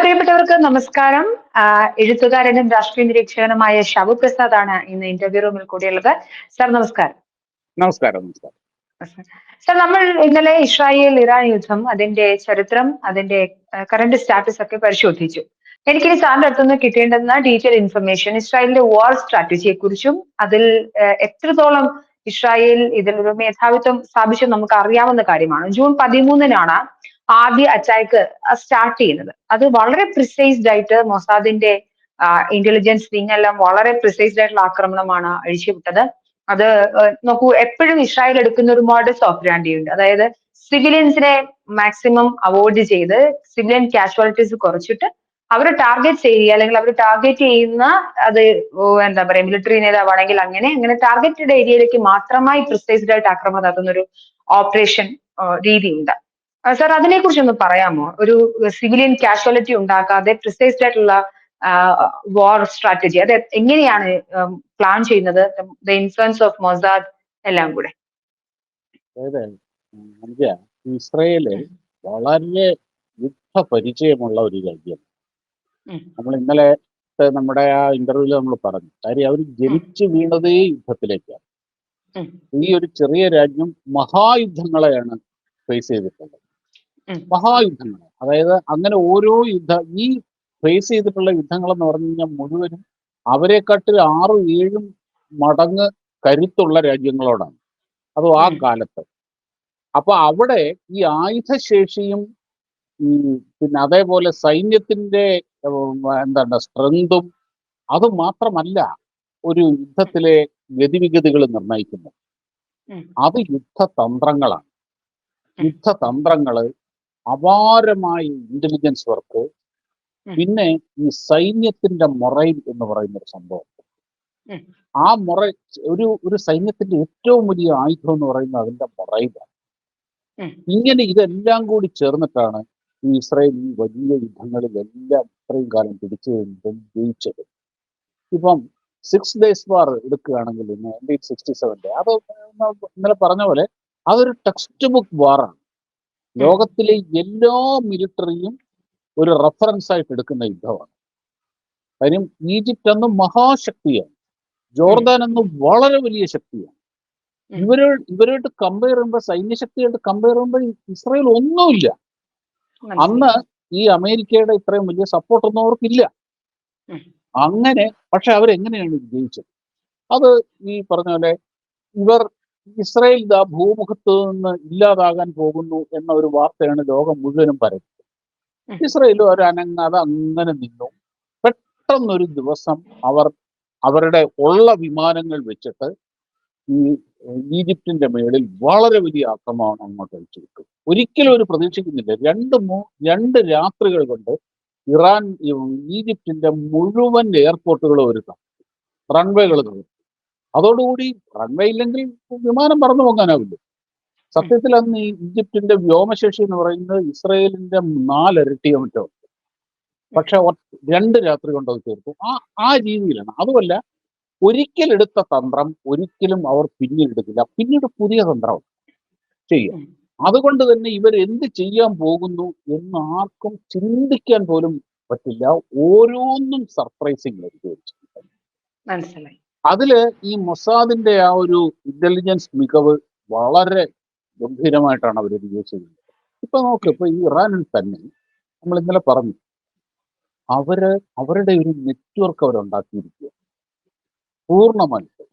പ്രിയപ്പെട്ടവർക്ക് നമസ്കാരം. എഴുത്തുകാരനും രാഷ്ട്രീയ നിരീക്ഷകനുമായ ഷാബു പ്രസാദാണ് ഇന്ന് ഇന്റർവ്യൂ റൂമിൽ കൂടിയുള്ളത്. സാർ നമസ്കാരം. നമസ്കാരം. സാർ, നമ്മൾ ഇന്നലെ ഇസ്രായേൽ ഇറാൻ യുദ്ധം, അതിന്റെ ചരിത്രം, അതിന്റെ കറന്റ് സ്റ്റാറ്റസ് ഒക്കെ പരിശോധിച്ചു. എനിക്കിനി സാറിന്റെ അടുത്തുനിന്ന് കിട്ടേണ്ടുന്ന ഡീറ്റെയിൽ ഇൻഫർമേഷൻ ഇസ്രായേലിന്റെ വാർ സ്ട്രാറ്റജിയെ കുറിച്ചും അതിൽ എത്രത്തോളം ഇസ്രായേൽ ഇതിലൊരു മേധാവിത്വം സ്ഥാപിച്ചു നമുക്ക് അറിയാവുന്ന കാര്യമാണ്. ജൂൺ 13-നാണ് ആദ്യ അറ്റാക്ക് സ്റ്റാർട്ട് ചെയ്യുന്നത്. അത് വളരെ പ്രിസൈസ്ഡ് ആയിട്ട് മൊസാദിന്റെ ഇന്റലിജൻസ് വിങ് എല്ലാം വളരെ പ്രിസൈസ്ഡ് ആയിട്ടുള്ള ആക്രമണമാണ് അഴിച്ചുവിട്ടത്. അത് നോക്കൂ, എപ്പോഴും ഇസ്രായേൽ എടുക്കുന്ന ഒരു മോഡസ് ഓപ്പറാൻഡി ഉണ്ട്. അതായത് സിവിലിയൻസിനെ മാക്സിമം അവോയ്ഡ് ചെയ്ത് സിവിലിയൻ കാഷ്വാലിറ്റീസ് കുറച്ചിട്ട് അവരെ ടാർഗറ്റ് ചെയ്യുക, അല്ലെങ്കിൽ അവർ ടാർഗറ്റ് ചെയ്യുന്ന അത് എന്താ പറയാ മിലിറ്ററി നേതാവാണെങ്കിൽ അങ്ങനെ ടാർഗറ്റഡ് ഏരിയയിലേക്ക് മാത്രമായി പ്രിസൈസ്ഡ് ആയിട്ട് ആക്രമണം നടത്തുന്ന ഒരു ഓപ്പറേഷൻ രീതിയുണ്ട്. സാർ, അതിനെ കുറിച്ചൊന്ന് പറയാമോ? ഒരു സിവിലിയൻ കാഷ്വാലിറ്റി ഉണ്ടാക്കാതെ പ്രിസൈസ്ഡ് ആയിട്ടുള്ള വാർ സ്ട്രാറ്റജി അത് എങ്ങനെയാണ് പ്ലാൻ ചെയ്യുന്നത്? ദ ഇൻഫ്ലുവൻസ് ഓഫ് മൊസാദ് എല്ലാം കൂടെ. ഇസ്രയേല് വളരെ യുദ്ധപരിചയമുള്ള ഒരു രാജ്യം. നമ്മൾ ഇന്നലെ നമ്മുടെ ആ ഇന്റർവ്യൂല് നമ്മൾ പറഞ്ഞു. കാര്യം അവർ ജനിച്ചു വീണതേ യുദ്ധത്തിലേക്കാണ്. ഈ ഒരു ചെറിയ രാജ്യം മഹായുദ്ധങ്ങളെയാണ് ഫേസ് ചെയ്തിട്ടുള്ളത്. മഹായുദ്ധങ്ങൾ, അതായത് അങ്ങനെ ഓരോ ഈ ഫേസ് ചെയ്തിട്ടുള്ള യുദ്ധങ്ങൾ എന്ന് പറഞ്ഞു കഴിഞ്ഞാൽ മുഴുവനും അവരെക്കാട്ടിൽ 6-7 മടങ്ങ് കരുത്തുള്ള രാജ്യങ്ങളോടാണ്. അതും ആ കാലത്ത്. അപ്പൊ അവിടെ ഈ ആയുധശേഷിയും പിന്നെ അതേപോലെ സൈന്യത്തിന്റെ സ്ട്രെങ്തും അത് മാത്രമല്ല ഒരു യുദ്ധത്തിലെ ഗതിവിഗതികൾ നിർണ്ണയിക്കുന്നത്. അത് യുദ്ധതന്ത്രങ്ങളാണ്. യുദ്ധതന്ത്രങ്ങള്, അപാരമായ ഇന്റലിജൻസ് വർക്ക്, പിന്നെ ഈ സൈന്യത്തിന്റെ മൊറൈൽ എന്ന് പറയുന്ന ഒരു സംഭവം. ആ ഒരു സൈന്യത്തിന്റെ ഏറ്റവും വലിയ ആയുധം എന്ന് പറയുന്നത് അതിന്റെ മൊറൈലാണ്. ഇങ്ങനെ ഇതെല്ലാം കൂടി ചേർന്നിട്ടാണ് ഈ ഇസ്രായേൽ ഈ വലിയ യുദ്ധങ്ങളിലെല്ലാം ഇത്രയും കാലം പിടിച്ചു ജയിച്ചത്. ഇപ്പം 6 days വാർ എടുക്കുകയാണെങ്കിൽ 1967 അത് ഇന്നലെ പറഞ്ഞ പോലെ അതൊരു ടെക്സ്റ്റ് ബുക്ക് വാറാണ്. ലോകത്തിലെ എല്ലാ മിലിറ്ററിയും ഒരു റെഫറൻസ് ആയിട്ട് എടുക്കുന്ന യുദ്ധമാണ്. കാര്യം ഈജിപ്റ്റ് അന്ന് മഹാശക്തിയാണ്, ജോർദാൻ അന്ന് വളരെ വലിയ ശക്തിയാണ്. ഇവരായിട്ട് കമ്പയർ ചെയ്യുമ്പോൾ, സൈന്യശക്തിയായിട്ട് കമ്പയർ ചെയ്യുമ്പോൾ ഇസ്രായേൽ ഒന്നുമില്ല. അന്ന് ഈ അമേരിക്കയുടെ ഇത്രയും വലിയ സപ്പോർട്ടൊന്നും അവർക്കില്ല. അങ്ങനെ പക്ഷെ അവരെങ്ങനെയാണ് വിജയിച്ചത്? അത് ഈ പറഞ്ഞ പോലെ ഇസ്രായേൽ ഭൂമുഖത്ത് നിന്ന് ഇല്ലാതാകാൻ പോകുന്നു എന്ന ഒരു വാർത്തയാണ് ലോകം മുഴുവനും പരത്തുന്നത്. ഇസ്രായേൽ ഒരനങ്ങാതെ അങ്ങനെ നിന്നു. പെട്ടെന്നൊരു ദിവസം അവരുടെ ഉള്ള വിമാനങ്ങൾ വെച്ചിട്ട് ഈ ഈജിപ്തിന്റെ മേളിൽ വളരെ വലിയ ആക്രമണം അങ്ങോട്ട് അയച്ചു വിട്ടു. ഒരിക്കലും ഒരു പ്രതീക്ഷിക്കുന്നില്ല. 2 രാത്രികൾ കൊണ്ട് ഇറാൻ ഈജിപ്തിന്റെ മുഴുവൻ എയർപോർട്ടുകളും ഒരുക്കാം, റൺവേകൾ തകർത്തു. അതോടുകൂടി റൺവേ ഇല്ലെങ്കിൽ വിമാനം പറന്നു പോകാനാവില്ല. സത്യത്തിൽ അന്ന് ഈ ഈജിപ്തിന്റെ വ്യോമശേഷി എന്ന് പറയുന്നത് ഇസ്രായേലിന്റെ 4 ഇരട്ടിയോ മറ്റോ. പക്ഷെ 2 രാത്രി കൊണ്ട് അത് തീർത്തു. ആ രീതിയിലാണ്. അതുമല്ല, ഒരിക്കലെടുത്ത തന്ത്രം ഒരിക്കലും അവർ പിന്നീട് പിന്നീട് പുതിയ തന്ത്രം ചെയ്യും. അതുകൊണ്ട് തന്നെ ഇവർ എന്ത് ചെയ്യാൻ പോകുന്നു എന്ന് ആർക്കും ചിന്തിക്കാൻ പോലും പറ്റില്ല. ഓരോന്നും സർപ്രൈസിംഗ് മനസ്സിലായി. അതില് ഈ മൊസാദിന്റെ ആ ഒരു ഇന്റലിജൻസ് മികവ് വളരെ ഗംഭീരമായിട്ടാണ് അവർ യൂസ് ചെയ്യുന്നത്. ഇപ്പൊ നോക്ക്, ഇപ്പൊ ഈ ഇറാനിൽ തന്നെ നമ്മൾ ഇന്നലെ പറഞ്ഞു, അവരുടെ ഒരു നെറ്റ്വർക്ക് അവരുണ്ടാക്കിയിരിക്കുക പൂർണ്ണമായിട്ട്.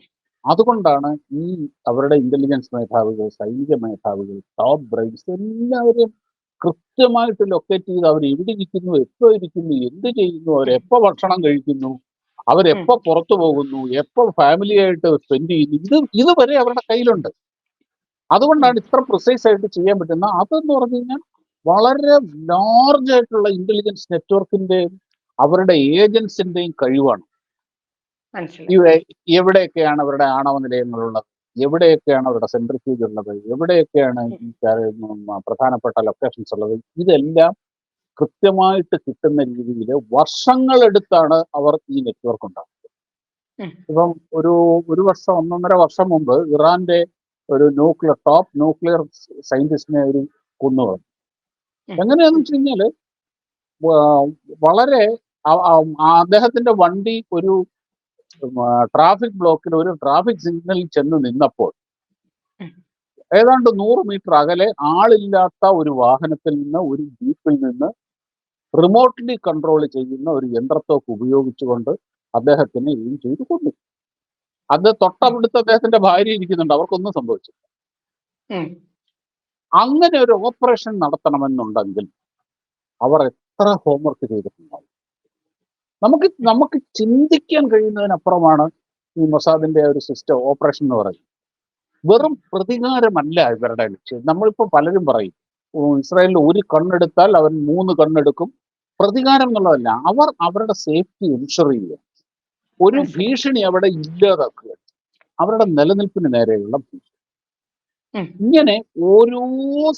അതുകൊണ്ടാണ് ഈ അവരുടെ ഇന്റലിജൻസ് മേധാവികൾ, സൈനിക മേധാവികൾ, ടോപ്പ് ബ്രെയിൻസ് എല്ലാവരെയും കൃത്യമായിട്ട് ലൊക്കേറ്റ് ചെയ്ത് അവർ എവിടെ ഇരിക്കുന്നു, എപ്പോൾ ഇരിക്കുന്നു, എന്ത് ചെയ്യുന്നു, അവരെപ്പോൾ ഭക്ഷണം കഴിക്കുന്നു, അവരെപ്പോൾ പുറത്തു പോകുന്നു, എപ്പോൾ ഫാമിലിയായിട്ട് സ്പെൻഡ് ചെയ്യുന്നു, ഇതുവരെ അവരുടെ കയ്യിലുണ്ട്. അതുകൊണ്ടാണ് ഇത്ര പ്രിസൈസ് ആയിട്ട് ചെയ്യാൻ പറ്റുന്നത്. അതെന്ന് പറഞ്ഞു കഴിഞ്ഞാൽ വളരെ ലാർജ് ആയിട്ടുള്ള ഇന്റലിജൻസ് നെറ്റ്വർക്കിന്റെയും അവരുടെ ഏജൻസിന്റെയും കഴിവാണ്. എവിടെയൊക്കെയാണ് അവരുടെ ആണവ നിലയങ്ങളുള്ളത്, എവിടെയൊക്കെയാണ് അവരുടെ സെൻട്രിഫ്യൂജ് ഉള്ളത്, എവിടെയൊക്കെയാണ് ഈ പ്രധാനപ്പെട്ട ലൊക്കേഷൻസ് ഉള്ളത്, ഇതെല്ലാം കൃത്യമായിട്ട് കിട്ടുന്ന രീതിയിൽ വർഷങ്ങളെടുത്താണ് അവർ ഈ നെറ്റ്വർക്ക് ഉണ്ടാക്കുന്നത്. ഇപ്പം ഒരു വർഷം 1.5 വർഷം മുമ്പ് ഇറാന്റെ ഒരു ടോപ്പ് ന്യൂക്ലിയർ സയന്റിസ്റ്റിനെ ഒരു കൊന്നുകളഞ്ഞു. എങ്ങനെയാണെന്ന് വെച്ച് കഴിഞ്ഞാല് വളരെ അദ്ദേഹത്തിന്റെ വണ്ടി ഒരു ട്രാഫിക് ബ്ലോക്കിൽ ഒരു ട്രാഫിക് സിഗ്നലിൽ ചെന്ന് നിന്നപ്പോൾ ഏതാണ്ട് 100 മീറ്റർ അകലെ ആളില്ലാത്ത ഒരു വാഹനത്തിൽ നിന്ന്, ഒരു ജീപ്പിൽ നിന്ന് റിമോട്ട്ലി കൺട്രോൾ ചെയ്യുന്ന ഒരു യന്ത്രത്തോക്ക് ഉപയോഗിച്ചുകൊണ്ട് അദ്ദേഹത്തിന് എയിം ചെയ്ത് കൊന്നു. അത് തൊട്ടടുത്ത് അദ്ദേഹത്തിന്റെ ഭാര്യ ഇരിക്കുന്നുണ്ട്, അവർക്കൊന്നും സംഭവിച്ചില്ല. അങ്ങനെ ഒരു ഓപ്പറേഷൻ നടത്തണമെന്നുണ്ടെങ്കിൽ അവർ എത്ര ഹോംവർക്ക് ചെയ്തിട്ടുണ്ടാവും? നമുക്ക് ചിന്തിക്കാൻ കഴിയുന്നതിനപ്പുറമാണ് ഈ മൊസാദിന്റെ ഒരു സിസ്റ്റം ഓപ്പറേഷൻ എന്ന് പറയുന്നത്. വെറും പ്രതികാരമല്ല ഇവരുടെ ലക്ഷ്യം. നമ്മളിപ്പോ പലരും പറയും ഇസ്രായേലിൽ ഒരു കണ്ണെടുത്താൽ അവൻ 3 കണ്ണെടുക്കും. പ്രതികാരം എന്നുള്ളതല്ല, അവർ അവരുടെ സേഫ്റ്റി എൻഷുർ ചെയ്യുക, ഒരു ഭീഷണി അവിടെ ഇല്ലാതാക്കുക, അവരുടെ നിലനിൽപ്പിന് നേരെയുള്ള ഭീഷണി. ഇങ്ങനെ ഓരോ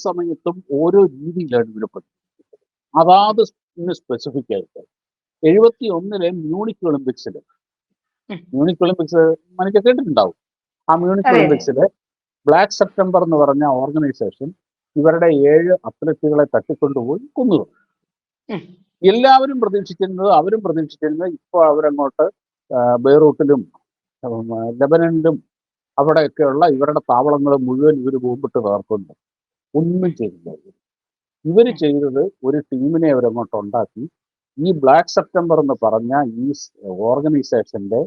സമയത്തും ഓരോ രീതിയിലാണ് ഇവർ പ്രതികരിക്കുന്നത്. അതാത് സ്പെസിഫിക് ആയിട്ട് 71 മ്യൂണിക് ഒളിമ്പിക്സില് മനക്ക് കേട്ടിട്ടുണ്ടാവും. ആ മ്യൂണിക് ഒളിമ്പിക്സില് ബ്ലാക്ക് സെപ്റ്റംബർ എന്ന് പറഞ്ഞ ഓർഗനൈസേഷൻ ഇവരുടെ 7 അത്ലറ്റുകളെ തട്ടിക്കൊണ്ടുപോയി കൊന്നു. എല്ലാവരും പ്രതീക്ഷിച്ചിരുന്നത് ഇപ്പോൾ അവരങ്ങോട്ട് ബെയ്റൂട്ടിലും ലെബനനിലും അവിടെയൊക്കെയുള്ള ഇവരുടെ താവളങ്ങൾ മുഴുവൻ ഇവർ ബോംബിട്ട് തകർക്കുന്നു. ഒന്നും ചെയ്തില്ല. ഇവർ ചെയ്തത് ഒരു ടീമിനെ അവരങ്ങോട്ട് ഉണ്ടാക്കി. ഈ ബ്ലാക്ക് സെപ്റ്റംബർ എന്ന് പറഞ്ഞ ഈ ഓർഗനൈസേഷന്റെ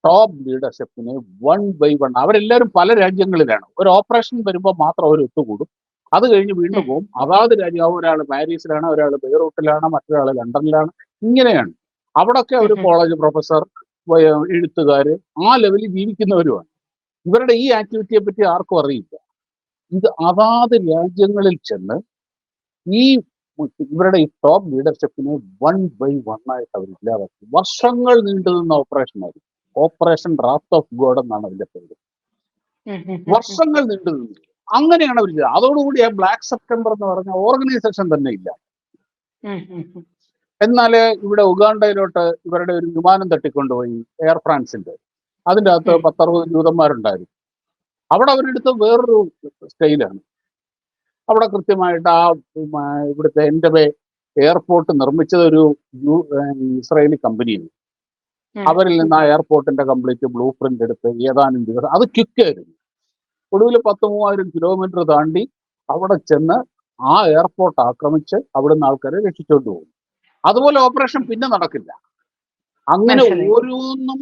ടോപ്പ് ലീഡർഷിപ്പിനെ 1 by 1 അവരെല്ലാവരും പല രാജ്യങ്ങളിലാണ്. ഒരു ഓപ്പറേഷൻ വരുമ്പോൾ മാത്രം അവർ ഒത്തുകൂടും. അത് കഴിഞ്ഞ് വീണ്ടും പോകും. അതാത് രാജ്യം, ഒരാൾ പാരീസിലാണ്, ഒരാൾ ബെയ്റൂട്ടിലാണ്, മറ്റൊരാൾ ലണ്ടനിലാണ്. ഇങ്ങനെയാണ്. അവിടൊക്കെ ഒരു കോളേജ് പ്രൊഫസർ, എഴുത്തുകാര്, ആ ലെവലിൽ ജീവിക്കുന്നവരുമാണ്. ഇവരുടെ ഈ ആക്ടിവിറ്റിയെ പറ്റി ആർക്കും അറിയില്ല. ഇത് അതാത് രാജ്യങ്ങളിൽ ചെന്ന് ഈ ഇവരുടെ ഈ ടോപ്പ് ലീഡർഷിപ്പിനെ 1 by 1 ആയിട്ട് അവർ ഇല്ലാതാക്കി. വർഷങ്ങൾ നീണ്ടുനിന്ന ഓപ്പറേഷൻ ആയിരുന്നു. ഓപ്പറേഷൻ റാത്ത് ഓഫ് ഗോഡ് എന്നാണ് അതിന്റെ പേര്. വർഷങ്ങൾ നീണ്ടുനിന്നു. അങ്ങനെയാണ് അവർ ചെയ്തത്. അതോടുകൂടി ആ ബ്ലാക്ക് സെപ്റ്റംബർ എന്ന് പറഞ്ഞ ഓർഗനൈസേഷൻ തന്നെ ഇല്ല. എന്നാല് ഇവിടെ ഉഗാണ്ടയിലോട്ട് ഇവരുടെ ഒരു വിമാനം തട്ടിക്കൊണ്ടുപോയി, എയർ ഫ്രാൻസിന്റെ. അതിൻ്റെ അകത്ത് 10-60 ജൂതന്മാരുണ്ടായിരുന്നു. അവിടെ അവരെടുത്ത് വേറൊരു സ്റ്റൈലാണ്. അവിടെ കൃത്യമായിട്ട് ആ ഇവിടുത്തെ എൻഡബെ എയർപോർട്ട് നിർമ്മിച്ചത് ഒരു ഇസ്രായേലി കമ്പനിയാണ്. അവരിൽ നിന്ന് ആ എയർപോർട്ടിന്റെ കംപ്ലീറ്റ് ബ്ലൂ പ്രിന്റ് എടുത്ത് ഏതാനും ദിവസം, അത് ക്വിക്കായിരുന്നു. ഒടുവിൽ 10,000-3000 കിലോമീറ്റർ താണ്ടി അവിടെ ചെന്ന് ആ എയർപോർട്ട് ആക്രമിച്ച് അവിടുന്ന് ആൾക്കാരെ രക്ഷിച്ചുകൊണ്ട് പോകും. അതുപോലെ ഓപ്പറേഷൻ പിന്നെ നടക്കില്ല. അങ്ങനെ ഓരോന്നും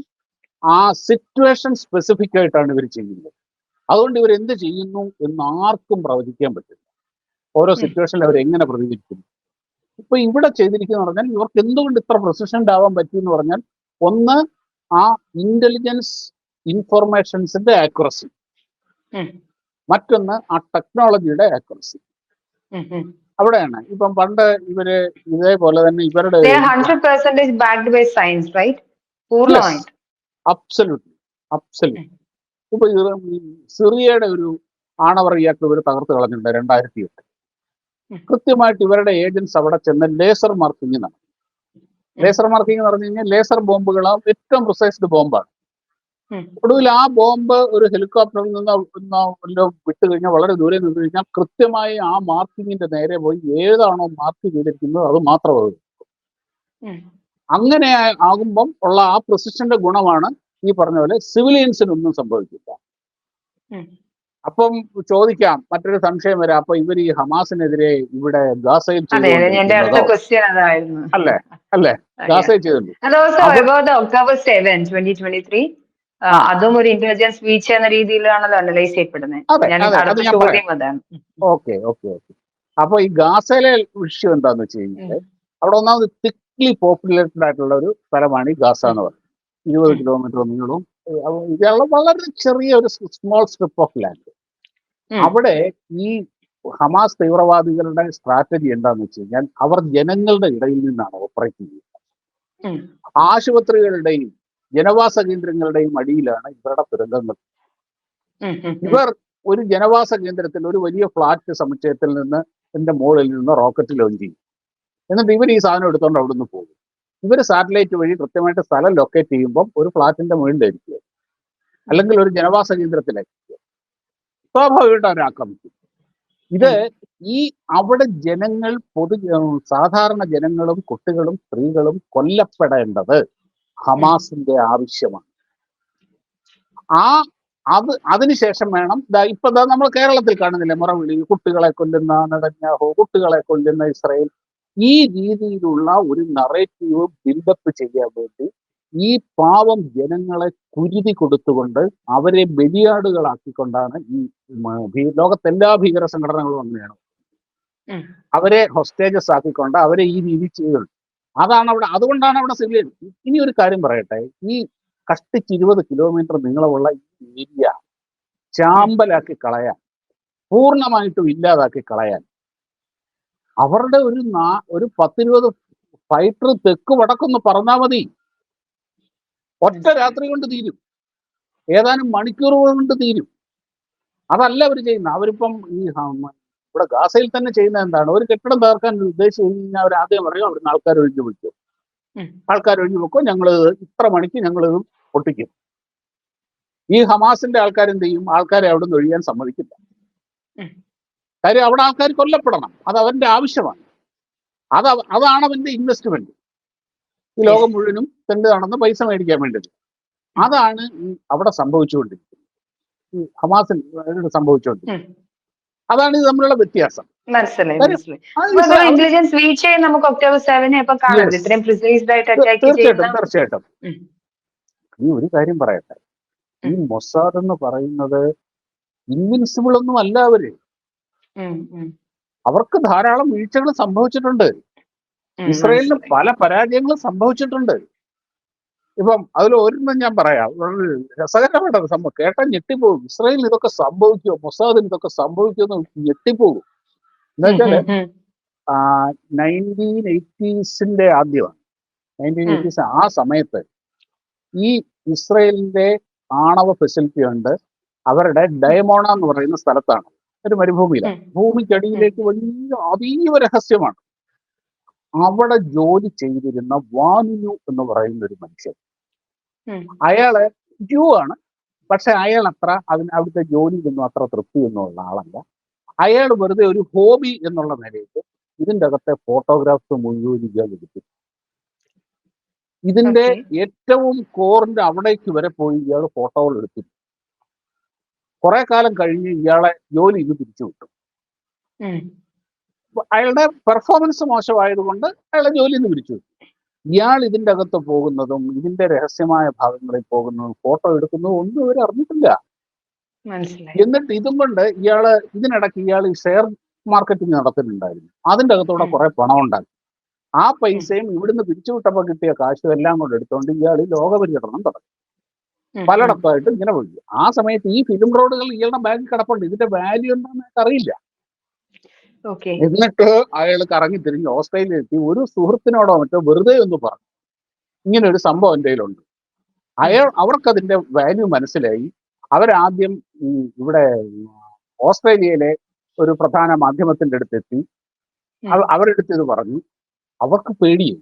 ആ സിറ്റുവേഷൻ സ്പെസിഫിക് ആയിട്ടാണ് ഇവർ ചെയ്യുന്നത്. അതുകൊണ്ട് ഇവർ എന്ത് ചെയ്യുന്നു എന്ന് ആർക്കും പ്രവചിക്കാൻ പറ്റില്ല. ഓരോ സിറ്റുവേഷനിൽ അവർ എങ്ങനെ പ്രതികരിക്കുന്നു. ഇപ്പൊ ഇവിടെ ചെയ്തിരിക്കുന്ന പറഞ്ഞാൽ ഇവർക്ക് എന്തുകൊണ്ട് ഇത്ര പ്രൊസിഷൻഡ് ആവാൻ പറ്റി എന്ന് പറഞ്ഞാൽ, ഒന്ന് ആ ഇന്റലിജൻസ് ഇൻഫർമേഷൻസിന്റെ ആക്യുറസി, മറ്റൊന്ന് ആ ടെക്നോളജിയുടെ ആക്യുറസി. അവിടെയാണ് ഇപ്പം പണ്ട് ഇവര് ഇതേപോലെ തന്നെ ഇവരുടെ അബ്സല്യൂട്ട്ലി ഇപ്പൊ സിറിയയുടെ ഒരു ആണവ റിയാക്ടർ ഇവർ തകർത്ത് കളഞ്ഞിട്ടുണ്ട് 2008. കൃത്യമായിട്ട് ഇവരുടെ ഏജൻസ് അവിടെ ചെന്ന് ലേസർ മാർക്കിംഗ് നടത്തി. ലേസർ മാർക്കിംഗ് എന്ന് പറഞ്ഞു കഴിഞ്ഞാൽ ലേസർ ബോംബുകളാണ്, ഏറ്റവും പ്രിസൈസ്ഡ് ബോംബാണ്. ഒടുവിൽ ആ ബോംബ് ഒരു ഹെലികോപ്റ്ററിൽ നിന്ന് വിട്ട് കഴിഞ്ഞാൽ, വളരെ ദൂരെ നിന്ന് കഴിഞ്ഞാൽ കൃത്യമായി ആ മാർക്കിങ്ങിന്റെ നേരെ പോയി ഏതാണോ മാർക്ക് ചെയ്തിരിക്കുന്നത് അത് മാത്രം അത്. അങ്ങനെ ആകുമ്പം ഉള്ള ആ പ്രിസിഷന്റെ ഗുണമാണ് ഈ പറഞ്ഞ പോലെ സിവിലിയൻസിനൊന്നും സംഭവിക്കില്ല. അപ്പം ചോദിക്കാം, മറ്റൊരു സംശയം വരാം, അപ്പൊ ഇവർ ഈ ഹമാസിനെതിരെ ഇവിടെ ഗാസയിൽ അല്ലേ ഗാസയിൽ ചെയ്തിട്ടുണ്ട്. അതും ഒരു ഇന്റലിജൻസ് വീഴ്ച എന്ന രീതിയിലാണല്ലോ അനലൈസ് ചെയ്യപ്പെടുന്നത്. ഓക്കെ. അപ്പൊ ഈ ഗാസയിലെ വിഷയം എന്താന്ന് വെച്ച് കഴിഞ്ഞാല്, അവിടെ ഒന്നാമത് തിക്ലി പോപ്പുലേറ്റഡ് ആയിട്ടുള്ള ഒരു സ്ഥലമാണ് ഈ ഗാസ എന്ന് പറയുന്നത്. 20 കിലോമീറ്റർ നീളവും ഇതുള്ള വളരെ ചെറിയ ഒരു സ്മോൾ സ്ട്രിപ്പ് ഓഫ് ലാൻഡ്. അവിടെ ഈ ഹമാസ് തീവ്രവാദികളുടെ സ്ട്രാറ്റജി എന്താന്ന് വെച്ച് കഴിഞ്ഞാൽ, അവർ ജനങ്ങളുടെ ഇടയിൽ നിന്നാണ് ഓപ്പറേറ്റ് ചെയ്യുന്നത്. ആശുപത്രികളുടെയും ജനവാസ കേന്ദ്രങ്ങളുടെയും അടിയിലാണ് ഇവരുടെ തുരങ്കങ്ങൾ. ഇവർ ഒരു ജനവാസ കേന്ദ്രത്തിൽ ഒരു വലിയ ഫ്ലാറ്റ് സമുച്ചയത്തിൽ നിന്ന് മുകളിൽ നിന്ന് റോക്കറ്റ് ലോഞ്ച് ചെയ്യും. എന്നിട്ട് ഇവർ ഈ സാധനം എടുത്തുകൊണ്ട് അവിടുന്ന് പോകും. ഇവർ സാറ്റലൈറ്റ് വഴി കൃത്യമായിട്ട് സ്ഥലം ലൊക്കേറ്റ് ചെയ്യുമ്പം ഒരു ഫ്ലാറ്റിന്റെ മുകളിലായിരിക്കുക, അല്ലെങ്കിൽ ഒരു ജനവാസ കേന്ദ്രത്തിലായിരിക്കുക. സ്വാഭാവികമായിട്ട് അവർ ആക്രമിക്കും. ഇത് ഈ അവിടെ ജനങ്ങൾ സാധാരണ ജനങ്ങളും കുട്ടികളും സ്ത്രീകളും കൊല്ലപ്പെടേണ്ടത് ഹമാസിന്റെ ആവശ്യമാണ്. ആ അതിനുശേഷം വേണം ഇപ്പൊ നമ്മൾ കേരളത്തിൽ കാണുന്നില്ലേ മുറവിളി, കുട്ടികളെ കൊല്ലുന്ന നെതന്യാഹു, കുട്ടികളെ കൊല്ലുന്ന ഇസ്രായേൽ. ഈ രീതിയിലുള്ള ഒരു നറേറ്റീവ് ബിൽഡപ്പ് ചെയ്യാൻ വേണ്ടി ഈ പാവം ജനങ്ങളെ കുരുതി കൊടുത്തുകൊണ്ട് അവരെ ബലിയാടുകളാക്കിക്കൊണ്ടാണ് ലോകത്തെല്ലാ ഭീകര സംഘടനകളും അങ്ങനെയാണ്. അവരെ ഹൊസ്റ്റേജസ് ആക്കിക്കൊണ്ട് അവരെ ഈ രീതി ചെയ്യുന്നത്. അതുകൊണ്ടാണ് അവിടെ സിവിലിയൻ. ഇനി ഒരു കാര്യം പറയട്ടെ, ഈ കഷ്ടിച്ച് 20 കിലോമീറ്റർ നീളമുള്ള ഈ ഏരിയ ചാമ്പലാക്കി കളയാൻ, പൂർണ്ണമായിട്ടും ഇല്ലാതാക്കി കളയാൻ അവരുടെ ഒരു 10-20 ഫൈറ്റർ തെക്ക് വടക്കൊന്ന് പറഞ്ഞാൽ മതി. ഒറ്റ രാത്രി കൊണ്ട് തീരും, ഏതാനും മണിക്കൂറുകൾ കൊണ്ട് തീരും. അതല്ല അവർ ചെയ്യുന്നത്. അവരിപ്പം ഇവിടെ ഗാസയിൽ തന്നെ ചെയ്യുന്നത് എന്താണ്? ഒരു കെട്ടിടം തകർക്കാൻ ഉദ്ദേശിച്ചു കഴിഞ്ഞാൽ അവർ ആദ്യം പറയും അവിടുന്ന് ആൾക്കാർ ഒഴിഞ്ഞു വെക്കും, ഞങ്ങൾ ഇത്ര മണിക്ക് ഞങ്ങൾ പൊട്ടിക്കും. ഈ ഹമാസിന്റെ ആൾക്കാരെന്ത് ചെയ്യും? ആൾക്കാരെ അവിടെ നിന്ന് ഒഴിയാൻ സമ്മതിക്കില്ല. കാര്യം അവിടെ ആൾക്കാർ കൊല്ലപ്പെടണം, അത് അവന്റെ ആവശ്യമാണ്. അതാണ് അവന്റെ ഇൻവെസ്റ്റ്മെന്റ്. ഈ ലോകം മുഴുവനും തെണ്ടാണെന്ന് പൈസ മേടിക്കാൻ വേണ്ടത്. അതാണ് അവിടെ സംഭവിച്ചുകൊണ്ടിരിക്കുന്നത്, ഈ ഹമാസിൽ സംഭവിച്ചുകൊണ്ടിരിക്കുന്നത്. അതാണ് ഇത് തമ്മിലുള്ള വ്യത്യാസം. തീർച്ചയായിട്ടും. ഈ ഒരു കാര്യം പറയട്ടെ, ഈ മൊസാദ് എന്ന് പറയുന്നത് ഇൻവിൻസിബിൾ ഒന്നും അല്ല. അവർക്ക് ധാരാളം വീഴ്ചകൾ സംഭവിച്ചിട്ടുണ്ട്. ഇസ്രായേലിന് പല പരാജയങ്ങളും സംഭവിച്ചിട്ടുണ്ട്. ഇപ്പം അതിൽ ഒരെണ്ണം ഞാൻ പറയാം, രസകരമായിട്ട് സംഭവം കേട്ടാൽ ഞെട്ടിപ്പോകും. ഇസ്രായേലിന് ഇതൊക്കെ സംഭവിക്കുമോ, മൊസാദിന് ഇതൊക്കെ സംഭവിക്കുമെന്ന് ഞെട്ടിപ്പോകും. എന്താ വെച്ചാല് 1980s ആദ്യമാണ്. 1980s ആ സമയത്ത് ഈ ഇസ്രായേലിന്റെ ആണവ ഫെസിലിറ്റി ഉണ്ട് അവരുടെ ഡയമോണ എന്ന് പറയുന്ന സ്ഥലത്താണ്. ഒരു മരുഭൂമിയിലാണ്. ഭൂമിക്കടിയിലേക്ക് വലിയ അതീവ രഹസ്യമാണ്. അവിടെ ജോലി ചെയ്തിരുന്ന വാനിനു എന്ന് പറയുന്ന ഒരു മനുഷ്യൻ, അയാള് ജൂ ആണ്, പക്ഷെ അയാൾ അവിടുത്തെ ജോലിയിലൊന്നും അത്ര തൃപ്തിയൊന്നുമുള്ള ആളല്ല. അയാൾ വെറുതെ ഒരു ഹോബി എന്നുള്ള നിലയിൽ ഇതിൻ്റെ അകത്തെ ഫോട്ടോഗ്രാഫ്സ് മുഴുവൻ ഇയാൾ എടുത്തു. ഇതിന്റെ ഏറ്റവും കോറിന്റെ അവിടേക്ക് വരെ പോയി ഇയാൾ ഫോട്ടോകൾ എടുത്തു. കുറെ കാലം കഴിഞ്ഞ് ഇയാളെ ജോലി ഇത് പിരിച്ചു വിട്ടു. അയാളുടെ പെർഫോമൻസ് മോശമായതുകൊണ്ട് അയാളെ ജോലിയിൽ നിന്ന് പിരിച്ചു വിട്ടു. ഇയാൾ ഇതിൻ്റെ അകത്ത് പോകുന്നതും ഇതിന്റെ രഹസ്യമായ ഭാഗങ്ങളിൽ പോകുന്നതും ഫോട്ടോ എടുക്കുന്നതും ഒന്നും ഇവർ അറിഞ്ഞിട്ടില്ല. എന്നിട്ട് ഇതും കൊണ്ട് ഇതിനിടയ്ക്ക് ഇയാൾ ഈ ഷെയർ മാർക്കറ്റിംഗ് നടത്തുന്നുണ്ടായിരുന്നു. അതിൻ്റെ അകത്തൂടെ കുറെ പണം ഉണ്ടാക്കി. ആ പൈസയും ഇവിടുന്ന് പിരിച്ചുവിട്ടപ്പോൾ കിട്ടിയ കാശും എല്ലാം കൊണ്ട് എടുത്തുകൊണ്ട് ഇയാൾ ലോകപര്യടനം തുടങ്ങി. പലയിടത്തായിട്ട് ഇങ്ങനെ പോയി. ആ സമയത്ത് ഈ ഫിലിം റോഡുകൾ ഇയാളുടെ ബാങ്കിൽ കിടപ്പുണ്ട്. ഇതിന്റെ വാല്യൂ എന്താണെന്ന് അറിയില്ല. എന്നിട്ട് അയാൾ കറങ്ങി തിരിഞ്ഞ് ഓസ്ട്രേലിയ എത്തി. ഒരു സുഹൃത്തിനോടോ മറ്റോ വെറുതെ ഒന്ന് പറഞ്ഞു, ഇങ്ങനെ ഒരു സംഭവം എൻ്റെ കയ്യിലുണ്ട്. അവർക്കതിന്റെ വാല്യൂ മനസ്സിലായി. അവരാദ്യം ഇവിടെ ഓസ്ട്രേലിയയിലെ ഒരു പ്രധാന മാധ്യമത്തിന്റെ അടുത്തെത്തി. അവരെടുത്ത് ഇത് പറഞ്ഞു. അവർക്ക് പേടിയായി.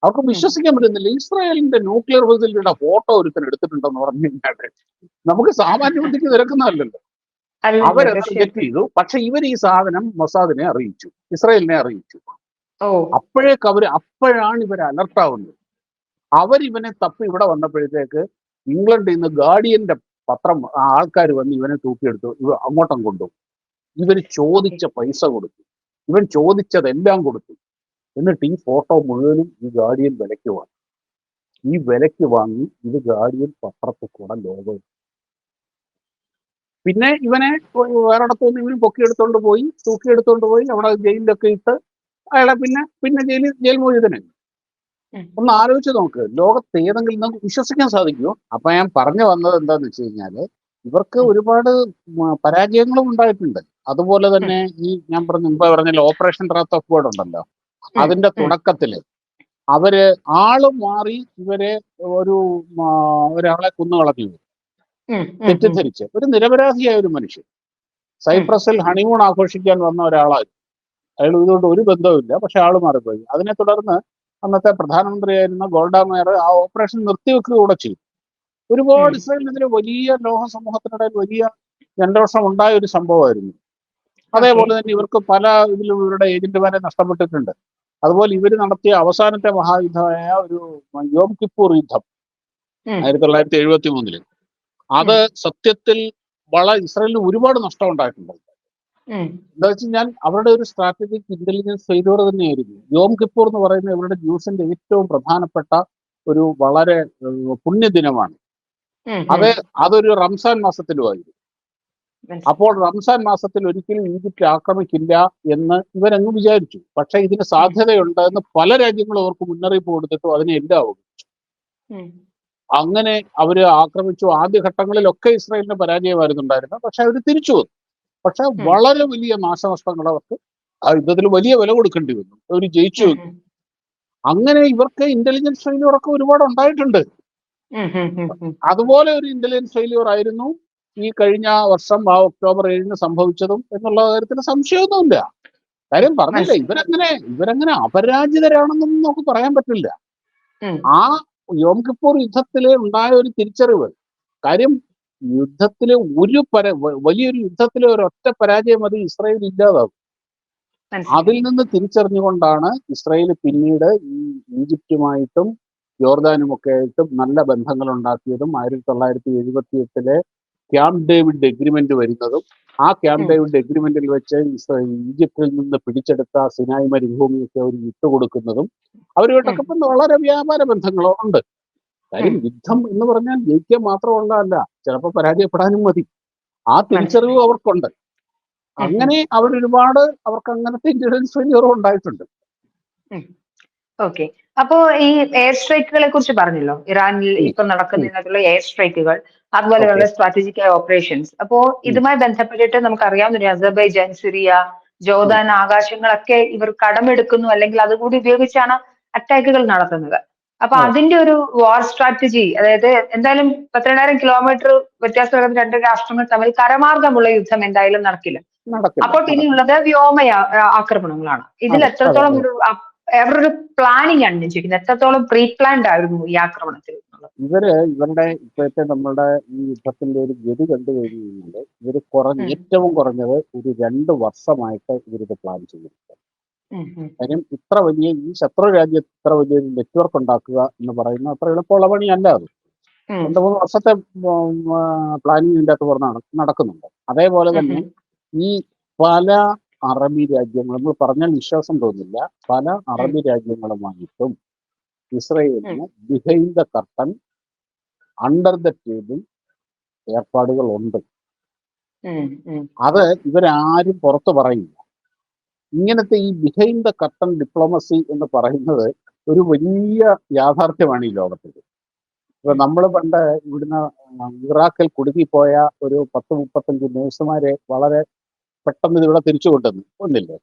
അവർക്ക് വിശ്വസിക്കാൻ പറ്റുന്നില്ല. ഇസ്രായേലിന്റെ ന്യൂക്ലിയർ ഫെസിലിറ്റിയുടെ ഫോട്ടോ ഒരുത്തൻ എടുത്തിട്ടുണ്ടെന്ന് പറഞ്ഞു കഴിഞ്ഞാൽ നമുക്ക് സാമാന്യ ബുദ്ധിക്ക് നിരക്കുന്നതല്ലല്ലോ. അവരത് റിജക്ട് ചെയ്തു. പക്ഷെ ഇവർ ഈ സാധനം മൊസാദിനെ അറിയിച്ചു, ഇസ്രായേലിനെ അറിയിച്ചു. അപ്പോഴാണ് ഇവർ അലർട്ടാവുന്നത്. അവരിവനെ തപ്പി ഇവിടെ വന്നപ്പോഴത്തേക്ക് ഇംഗ്ലണ്ടിൽ നിന്ന് ഗാർഡിയന്റെ പത്രം ആൾക്കാർ വന്ന് ഇവനെ തൂക്കിയെടുത്തു, അങ്ങോട്ടും കൊണ്ടുപോകും. ഇവർ ചോദിച്ച പൈസ കൊടുത്തു, ഇവൻ ചോദിച്ചതെല്ലാം കൊടുത്തു. എന്നിട്ട് ഈ ഫോട്ടോ മുഴുവനും ഈ ഗാർഡിയൻ വിലയ്ക്ക് വാങ്ങി. ഈ വിലയ്ക്ക് വാങ്ങി ഇത് ഗാർഡിയൻ പത്രത്തിൽ കൂടെ ലോകം. പിന്നെ ഇവനെ വേറെടത്തുനിന്ന് ഇവന് പൊക്കിയെടുത്തോണ്ട് പോയി, തൂക്കിയെടുത്തോണ്ട് പോയി അവിടെ ജയിലിലൊക്കെ ഇട്ട് അയാളെ പിന്നെ ജയിൽ മോചിതനായി. ഒന്ന് ആലോചിച്ച് നോക്ക്, ലോകത്ത് ഏതെങ്കിലും നമുക്ക് വിശ്വസിക്കാൻ സാധിക്കുമോ? അപ്പൊ ഞാൻ പറഞ്ഞു വന്നത് എന്താന്ന് വെച്ച് കഴിഞ്ഞാല് ഇവർക്ക് ഒരുപാട് പരാജയങ്ങളും ഉണ്ടായിട്ടുണ്ട്. അതുപോലെ തന്നെ ഈ ഞാൻ പറഞ്ഞല്ലോ ഓപ്പറേഷൻ റാത്ത് ഓഫ് ഗോഡ് ഉണ്ടല്ലോ, അതിന്റെ തുടക്കത്തില് അവര് ആള് മാറി ഇവരെ ഒരാളെ കുന്നുകളഞ്ഞു തെറ്റിദ്ധരിച്ച്. ഒരു നിരപരാധിയായ ഒരു മനുഷ്യൻ സൈപ്രസിൽ ഹണിമൂൺ ആഘോഷിക്കാൻ വന്ന ഒരാളായിരുന്നു. അയാൾ ഇതുകൊണ്ട് ഒരു ബന്ധവുമില്ല, പക്ഷെ ആള് മാറിപ്പോയി. അതിനെ തുടർന്ന് അന്നത്തെ പ്രധാനമന്ത്രിയായിരുന്ന ഗോൾഡ മേയർ ആ ഓപ്പറേഷൻ നിർത്തിവെക്കുക കൂടെ ചെയ്തു. ഒരുപാട് ഇസ്രായേലിനെതിരെ വലിയ ലോക സമൂഹത്തിനിടയിൽ വലിയ ജനരോഷം ഉണ്ടായ ഒരു സംഭവമായിരുന്നു. അതേപോലെ തന്നെ ഇവർക്ക് പല ഇതിലും ഇവരുടെ ഏജന്റുമാരെ നഷ്ടപ്പെട്ടിട്ടുണ്ട്. അതുപോലെ ഇവർ നടത്തിയ അവസാനത്തെ മഹായുദ്ധമായ ഒരു യോം കിപ്പൂർ യുദ്ധം 1973 അത് സത്യത്തിൽ ഇസ്രായേലിന് ഒരുപാട് നഷ്ടം ഉണ്ടായിട്ടുണ്ട്. എന്താ വെച്ച് കഴിഞ്ഞാൽ അവരുടെ ഒരു സ്ട്രാറ്റജിക് ഇന്റലിജൻസ് ഫെയിലിയർ തന്നെയായിരുന്നു. യോം കിപ്പൂർ എന്ന് പറയുന്നത് ഇവരുടെ ജ്യൂസിന്റെ ഏറ്റവും പ്രധാനപ്പെട്ട ഒരു വളരെ പുണ്യദിനമാണ്. അതൊരു റംസാൻ മാസത്തിലുമായിരുന്നു. അപ്പോൾ റംസാൻ മാസത്തിൽ ഒരിക്കലും ഈജിപ്റ്റ് ആക്രമിക്കില്ല എന്ന് ഇവരങ്ങ് വിചാരിച്ചു. പക്ഷെ ഇതിന് സാധ്യതയുണ്ട് എന്ന് പല രാജ്യങ്ങളും അവർക്ക് മുന്നറിയിപ്പ് കൊടുത്തിട്ടും അതിനെ എല്ലാം അങ്ങനെ അവര് ആക്രമിച്ചു. ആദ്യഘട്ടങ്ങളിലൊക്കെ ഇസ്രായേലിന് പരാജയമായിരുന്നുണ്ടായിരുന്നത്. പക്ഷെ അവർ തിരിച്ചു വന്നു. പക്ഷെ വളരെ വലിയ നാശനഷ്ടങ്ങൾ അവർക്ക് ആ യുദ്ധത്തിൽ വലിയ വില കൊടുക്കേണ്ടി വന്നു. അവർ ജയിച്ചു വന്നു. അങ്ങനെ ഇവർക്ക് ഇന്റലിജൻസ് ഫെയിലിയർ ഒക്കെ ഒരുപാട് ഉണ്ടായിട്ടുണ്ട്. അതുപോലെ ഒരു ഇന്റലിജൻസ് ഫെയിലിയർ ആയിരുന്നു ഈ കഴിഞ്ഞ വർഷം ഒക്ടോബർ 7 സംഭവിച്ചതും എന്നുള്ള കാര്യത്തിന് സംശയമൊന്നുമില്ല. കാര്യം പറഞ്ഞില്ലേ, ഇവരങ്ങനെ അപരാജിതരാണെന്നൊന്നും നമുക്ക് പറയാൻ പറ്റില്ല. ആ യോം കിപ്പൂർ യുദ്ധത്തില് ഉണ്ടായ ഒരു തിരിച്ചറിവ്, കാര്യം യുദ്ധത്തിലെ വലിയൊരു യുദ്ധത്തിലെ ഒരൊറ്റ പരാജയം അത് ഇസ്രായേൽ ഇല്ലാതാകും. അതിൽ നിന്ന് തിരിച്ചറിഞ്ഞുകൊണ്ടാണ് ഇസ്രായേൽ പിന്നീട് ഈ ഈജിപ്തുമായിട്ടും ജോർദാനും ഒക്കെ ആയിട്ടും നല്ല ബന്ധങ്ങൾ ഉണ്ടാക്കിയതും 1978 ക്യാമ്പ് ഡേവിഡ് എഗ്രിമെന്റ് വരുന്നതും ആ ക്യാമ്പ് ഡേവിഡ് എഗ്രിമെന്റിൽ വെച്ച് ഈജിപ്തിൽ നിന്ന് പിടിച്ചെടുത്ത സിനായ് മരുഭൂമിയൊക്കെ അവർ വിട്ടുകൊടുക്കുന്നതും അവരുമായിട്ടൊക്കെ ഇപ്പം വളരെ വ്യാപാര ബന്ധങ്ങളോ ഉണ്ട്. കാര്യം യുദ്ധം എന്ന് പറഞ്ഞാൽ ജയിക്കുക മാത്രമുള്ളതല്ല, ചിലപ്പോൾ പരാജയപ്പെടാനും മതി. ആ തിരിച്ചറിവ് അവർക്കുണ്ട്. അങ്ങനെ അവർക്ക് അങ്ങനത്തെ ഇന്റലിജൻസ് ഫെയിലിയറും ഉണ്ടായിട്ടുണ്ട്. ഓക്കെ. അപ്പോ ഈ എയർ സ്ട്രൈക്കുകളെ കുറിച്ച് പറഞ്ഞല്ലോ, ഇറാനിൽ ഇപ്പൊ നടക്കുന്നതിനകത്തുള്ള എയർ സ്ട്രൈക്കുകൾ, അതുപോലെയുള്ള സ്ട്രാറ്റജിക് ഓപ്പറേഷൻസ്. അപ്പോ ഇതുമായി ബന്ധപ്പെട്ടിട്ട് നമുക്കറിയാവുന്ന അസർബൈജാൻ, സിറിയ, ജോർദാൻ ആകാശങ്ങളൊക്കെ ഇവർ കടമെടുക്കുന്നു, അല്ലെങ്കിൽ അതുകൂടി ഉപയോഗിച്ചാണ് അറ്റാക്കുകൾ നടത്തുന്നത്. അപ്പൊ അതിന്റെ ഒരു വാർ സ്ട്രാറ്റജി, അതായത് എന്തായാലും 10,000 കിലോമീറ്റർ വ്യത്യാസമുള്ള രണ്ട് രാഷ്ട്രങ്ങൾ തമ്മിൽ കരമാർഗമുള്ള യുദ്ധം എന്തായാലും നടക്കില്ല. അപ്പോൾ പിന്നെയുള്ളത് വ്യോമ ആക്രമണങ്ങളാണ്. ഇതിൽ എത്രത്തോളം അവരൊരു പ്ലാനിങ് ആണ് ചോദിക്കുന്നത്, എത്രത്തോളം പ്രീ പ്ലാൻഡ് ആയിരുന്നു ഈ ആക്രമണത്തിൽ? ഇവരുടെ ഇപ്പോഴത്തെ നമ്മളുടെ ഈ യുദ്ധത്തിന്റെ ഒരു ഗതി കണ്ടു കഴിഞ്ഞു കഴിഞ്ഞാൽ ഏറ്റവും കുറഞ്ഞത് ഒരു 2 വർഷമായിട്ട് ഇവരിത് പ്ലാൻ ചെയ്യുന്നുണ്ട്. കാര്യം ഇത്ര വലിയ ഈ ശത്രു രാജ്യത്ത് ഇത്ര വലിയൊരു നെറ്റ്വർക്ക് ഉണ്ടാക്കുക എന്ന് പറയുന്ന അത്ര എളുപ്പമുള്ള പണിയല്ല അത്. 2-3 വർഷത്തെ പ്ലാനിങ് ഇതിൻ്റെ അകത്ത് പറഞ്ഞാണ് നടക്കുന്നുണ്ട്. അതേപോലെ തന്നെ ഈ പല അറബി രാജ്യങ്ങൾ, നമ്മൾ പറഞ്ഞാൽ വിശ്വാസം തോന്നില്ല, പല അറബി രാജ്യങ്ങളുമായിട്ടും ഇസ്രയേലിന് behind the curtain, under the table ഏർപ്പാടുകളുണ്ട്. അത് ഇവരാരും പുറത്തു പറയില്ല. ഇങ്ങനത്തെ ഈ ബിഹൈൻഡ് ദ കർട്ടൻ ഡിപ്ലോമസി എന്ന് പറയുന്നത് ഒരു വലിയ യാഥാർത്ഥ്യമാണ് ഈ ലോകത്തിൽ. ഇപ്പൊ നമ്മൾ പണ്ട് ഇവിടുന്ന് ഇറാഖിൽ കുടുങ്ങിപ്പോയ ഒരു 10-35 നേഴ്സുമാരെ വളരെ പെട്ടെന്ന് ഇതിവിടെ തിരിച്ചു കൊണ്ടുവന്നില്ലേ?